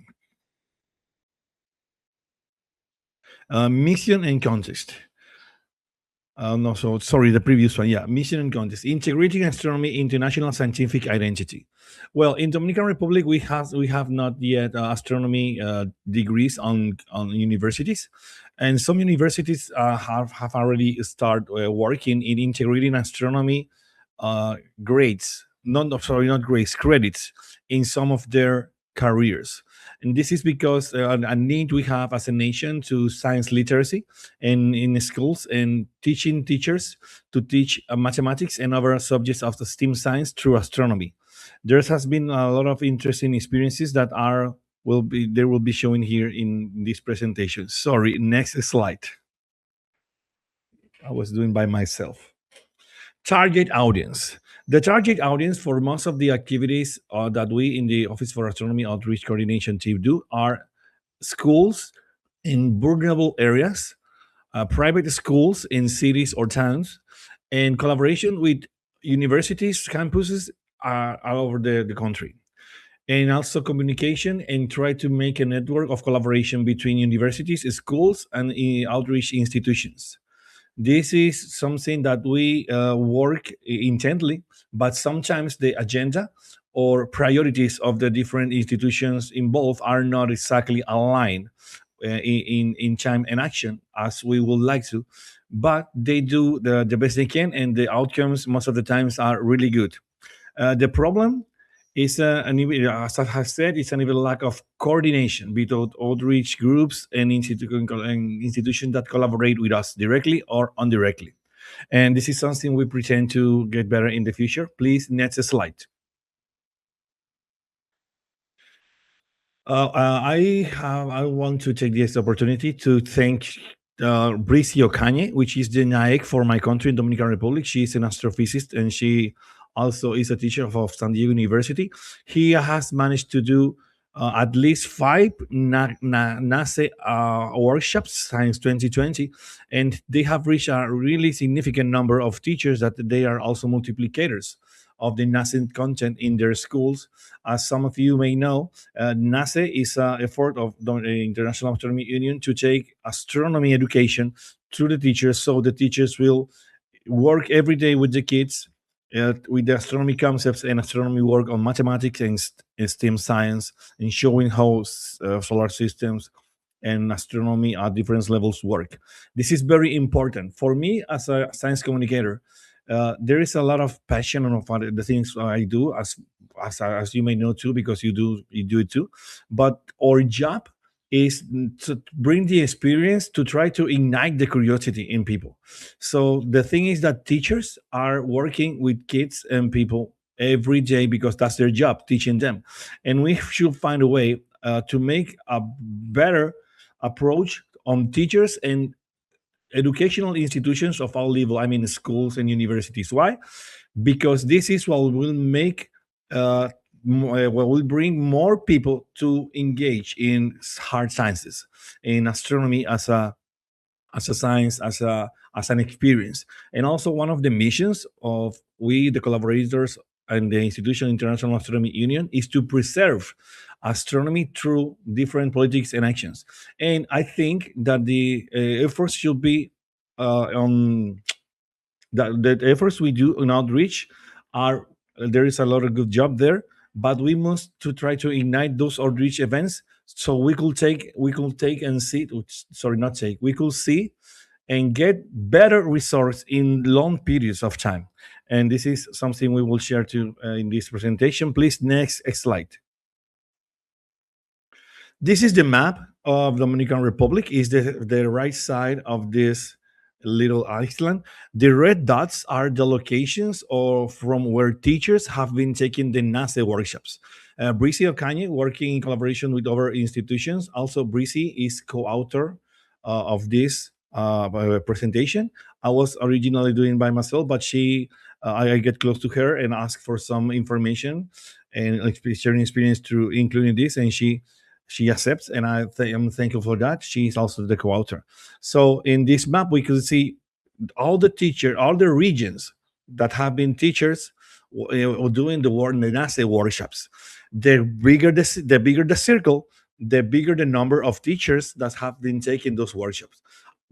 Mission and context. No, so sorry, the previous one. Yeah, mission and context. Integrating astronomy into national scientific identity. Well, in Dominican Republic, we have not yet astronomy degrees on universities, and some universities have already started working in integrating astronomy grades. Not grades, credits in some of their careers. And this is because a need we have as a nation to science literacy and in schools, and teaching teachers to teach mathematics and other subjects of the STEAM science through astronomy. There has been a lot of interesting experiences that will be showing here in this presentation. Sorry, next slide. I was doing by myself. Target audience. The target audience for most of the activities that we in the Office for Astronomy Outreach Coordination team do are schools in vulnerable areas, private schools in cities or towns, and collaboration with universities, campuses all over the country. And also communication, and try to make a network of collaboration between universities, schools, and outreach institutions. This is something that we work intently, but sometimes the agenda or priorities of the different institutions involved are not exactly aligned in time and action as we would like to, but they do the best they can, and the outcomes most of the times are really good. The problem is, as I have said, it's an even lack of coordination between outreach groups and institutions that collaborate with us directly or indirectly. And this is something we pretend to get better in the future. Please, next slide. I want to take this opportunity to thank Bricio Kanye, which is the NAEC for my country in Dominican Republic. She is an astrophysicist, and she also is a teacher of San Diego University. He has managed to do at least 5 NASA workshops since 2020, and they have reached a really significant number of teachers that they are also multiplicators of the NASA content in their schools. As some of you may know, NASA is an effort of the International Astronomy Union to take astronomy education to the teachers, so the teachers will work every day with the kids with the astronomy concepts and astronomy work on mathematics and STEM science, and showing how solar systems and astronomy at different levels work. This is very important. For me, as a science communicator, there is a lot of passion on the things I do, as you may know too, because you do it too. But our job is to bring the experience to try to ignite the curiosity in people. So the thing is that teachers are working with kids and people every day because that's their job, teaching them. And we should find a way to make a better approach on teachers and educational institutions of all level. I mean, schools and universities. Why? Because this is what will make will bring more people to engage in hard sciences, in astronomy as a science, as an experience. And also one of the missions of we, the collaborators and the institution International Astronomy Union is to preserve astronomy through different politics and actions. And I think that the efforts should be on that the efforts we do on outreach are there is a lot of good job there, but we must to try to ignite those outreach events so we could take and see sorry not take we could see and get better results in long periods of time. And this is something we will share to in this presentation. Please, next slide. This is the map of Dominican Republic. Is the right side of this little island. The red dots are the locations from where teachers have been taking the NACE workshops. Brici Ocaña, working in collaboration with other institutions. Also, Brici is co-author of this presentation. I was originally doing by myself, but I get close to her and ask for some information and sharing experience through including this, and she accepts, and I'm thankful for that. She is also the co-author. So in this map, we can see all the regions that have been teachers doing the work in the NACE workshops. The bigger the circle, the bigger the number of teachers that have been taking those workshops.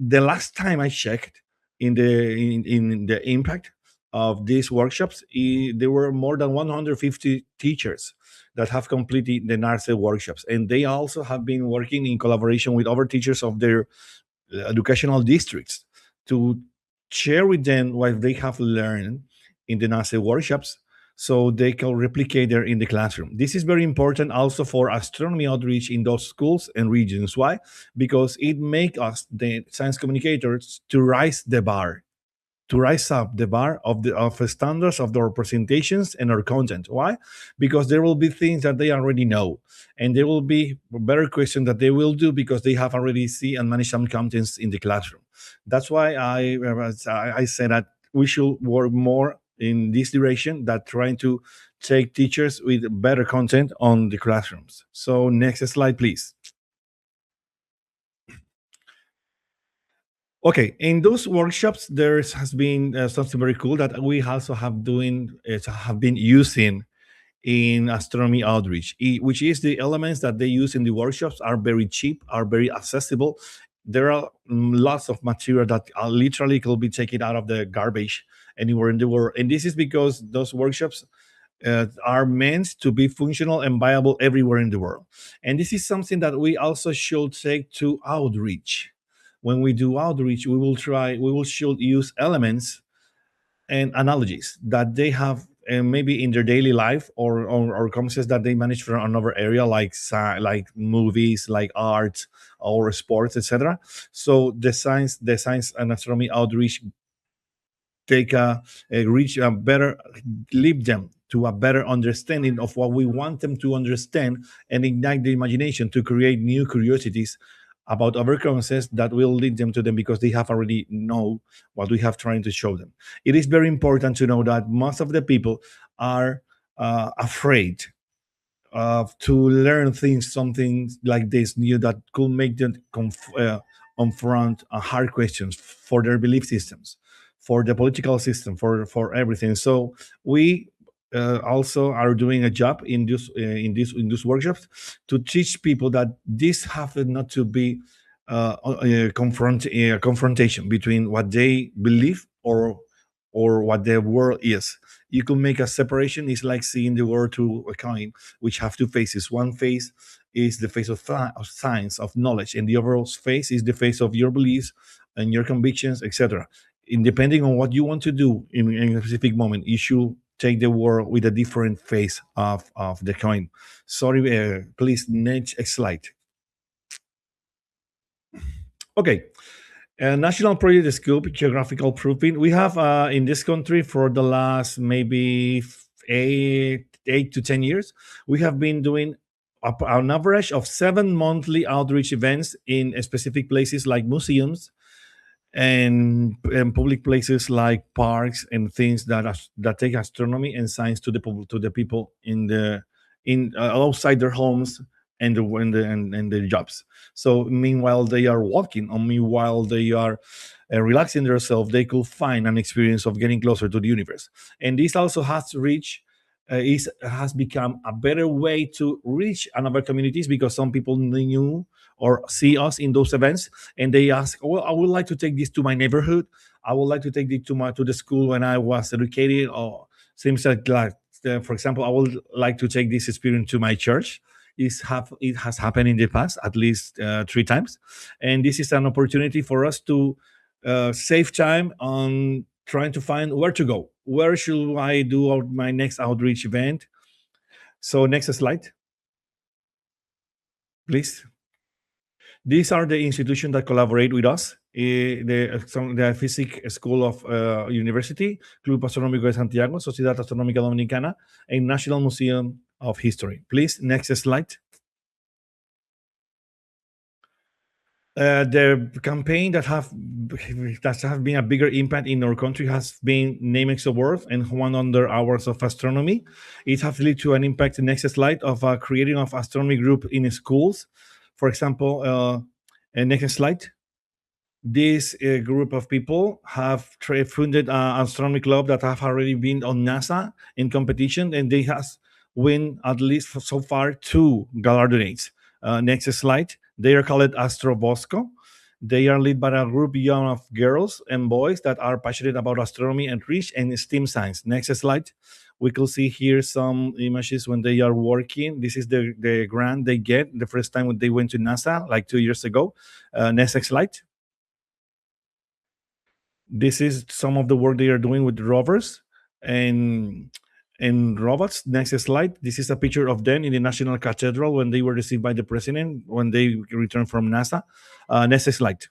The last time I checked in the impact of these workshops, there were more than 150 teachers that have completed the NACE workshops, and they also have been working in collaboration with other teachers of their educational districts to share with them what they have learned in the NACE workshops so they can replicate there in the classroom. This is very important also for astronomy outreach in those schools and regions. Why? Because it makes us, the science communicators, to rise up the bar of the standards of their presentations and our content. Why? Because there will be things that they already know, and there will be better questions that they will do because they have already seen and managed some contents in the classroom. That's why I said that we should work more in this direction, that trying to take teachers with better content on the classrooms. So next slide, please. Okay, in those workshops, there has been something very cool that we also have been using in astronomy outreach, which is the elements that they use in the workshops are very cheap, are very accessible. There are lots of material that literally could be taken out of the garbage anywhere in the world. And this is because those workshops are meant to be functional and viable everywhere in the world. And this is something that we also should take to outreach. When we do outreach, should use elements and analogies that they have maybe in their daily life or concepts that they manage from another area, like movies, like art or sports, etc. So the science and astronomy outreach lead them to a better understanding of what we want them to understand and ignite the imagination to create new curiosities about other concepts that will lead them to them because they have already know what we have trying to show them. It is very important to know that most of the people are afraid to learn something like this new that could make them confront hard questions for their belief systems, for the political system, for everything. So we also are doing a job in these workshops to teach people that this have not to be a confrontation between what they believe or what the world is. You can make a separation. It's like seeing the world through a coin, which have two faces. One face is the face of science, of knowledge, and the overall face is the face of your beliefs and your convictions, etc. And depending on what you want to do in a specific moment, you should take the world with a different face of the coin. Sorry, please, next slide. Okay. National project scope, geographical proofing. We have in this country for the last maybe 8 to 10 years, we have been doing an average of 7 monthly outreach events in specific places like museums and public places like parks and things that take astronomy and science to the people in outside their homes and the jobs. So meanwhile they are walking, or meanwhile they are relaxing themselves, they could find an experience of getting closer to the universe. And this also has reached has become a better way to reach another communities, because some people knew or see us in those events, and they ask, well, I would like to take this to my neighborhood. I would like to take it to the school when I was educated, or seems like for example, I would like to take this experience to my church. It has happened in the past at least 3 times, and this is an opportunity for us to save time on trying to find where to go. Where should I do my next outreach event? So next slide, please. These are the institutions that collaborate with us. The Physics School of University, Club Astronómico de Santiago, Sociedad Astronómica Dominicana, and National Museum of History. Please, next slide. The campaign that have been a bigger impact in our country has been Namex Award and 100 Hours of Astronomy. It has led to an impact, next slide, of creating of astronomy group in schools. For example, next slide. This group of people have funded an astronomy club that have already been on NASA in competition, and they has win at least so far 2 galardonates. Next slide. They are called Astro Bosco. They are led by a group of girls and boys that are passionate about astronomy and research and STEM science. Next slide. We can see here some images when they are working. This is the grant they get the first time when they went to NASA, like 2 years ago. Next slide. This is some of the work they are doing with rovers and robots. Next slide. This is a picture of them in the National Cathedral when they were received by the president when they returned from NASA. Next slide.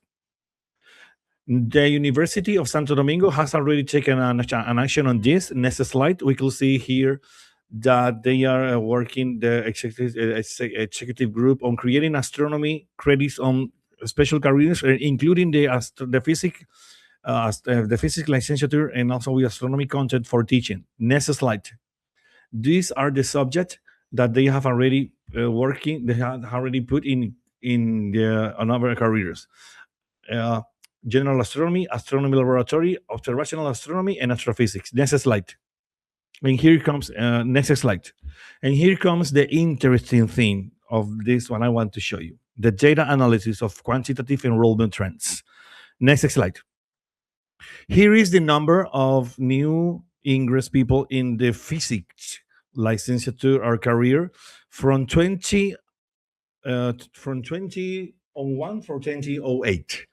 The University of Santo Domingo has already taken an action on this. Next slide. We can see here that they are working, the executive group, on creating astronomy credits on special careers, including the physics licensure and also with astronomy content for teaching. Next slide. These are the subjects that they have already working. They have already put in other careers: general astronomy, astronomy laboratory, observational astronomy, and astrophysics. Next slide. And here comes next slide. And here comes the interesting thing of this one I want to show you: the data analysis of quantitative enrollment trends. Next slide. Here is the number of new ingress people in the physics licensure or career from 2001 for 2008.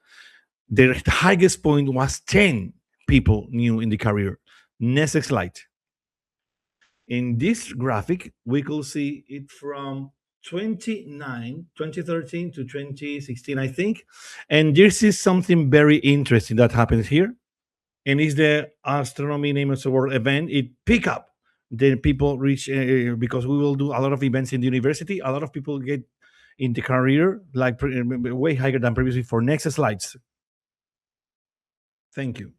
The highest point was 10 people new in the career. Next slide. In this graphic, we could see it from 2013 to 2016, I think. And this is something very interesting that happens here. And it's the Astronomy Namex Award event. It pick up the people reach because we will do a lot of events in the university. A lot of people get in the career like way higher than previously. For next slides. Thank you.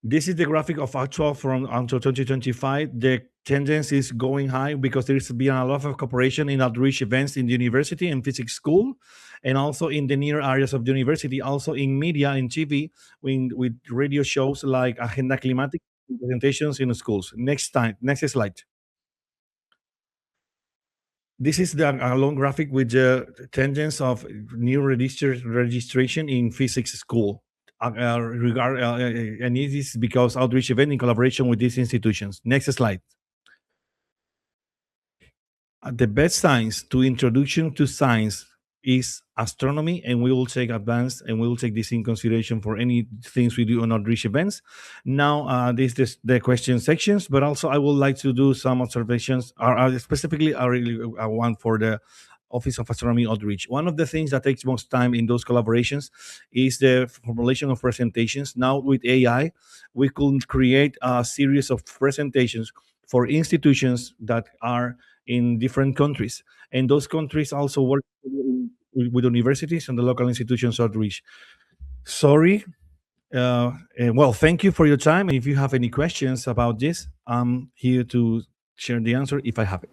This is the graphic of actual from until 2025. The tendency is going high because there's been a lot of cooperation in outreach events in the university and physics school, and also in the near areas of the university, also in media and TV, with radio shows like Agenda Climatic presentations in schools. Next slide. This is the long graphic with the tendency of new registration in physics school. And it is because outreach event in collaboration with these institutions. Next slide. The best science to introduction to science is astronomy, and we will take advanced and we will take this in consideration for any things we do on outreach events. Now, this is the question sections, but also I would like to do some observations, specifically one for the Office of Astronomy Outreach. One of the things that takes most time in those collaborations is the formulation of presentations. Now with AI, we could create a series of presentations for institutions that are in different countries. And those countries also work with universities and the local institutions outreach. Sorry. Well, thank you for your time. And if you have any questions about this, I'm here to share the answer if I have it.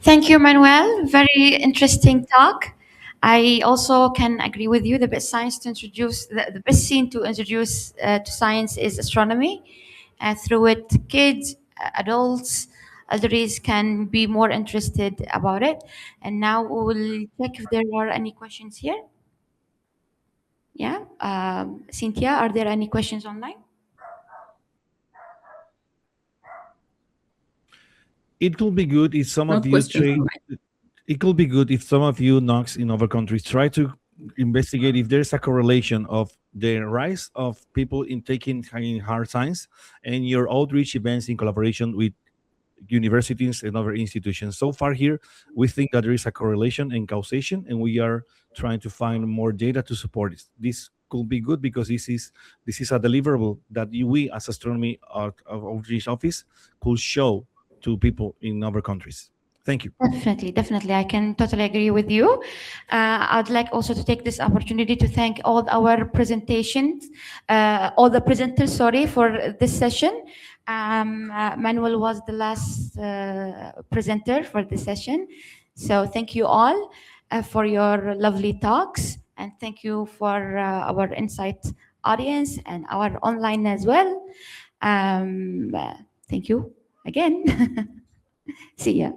Thank you, Manuel. Very interesting talk. I also can agree with you. The best science to introduce, the best scene to introduce to science is astronomy. Through it, kids, adults, elderlies can be more interested about it. And now we will check if there are any questions here. Yeah, Cynthia, are there any questions online? It could be good if some of No you questions try. online. It could be good if some of you knocks in other countries try to investigate if there's a correlation of the rise of people in taking hard science and your outreach events in collaboration with universities and other institutions. So far here, we think that there is a correlation and causation, and we are trying to find more data to support it. This could be good because this is a deliverable that we as Astronomy Outreach Office could show to people in other countries. Thank you. Definitely. I can totally agree with you. I'd like also to take this opportunity to thank all our presentations, all the presenters, sorry, for this session. Manuel was the last presenter for this session. So thank you all for your lovely talks, and thank you for our Insight audience and our online as well. Thank you again. See ya.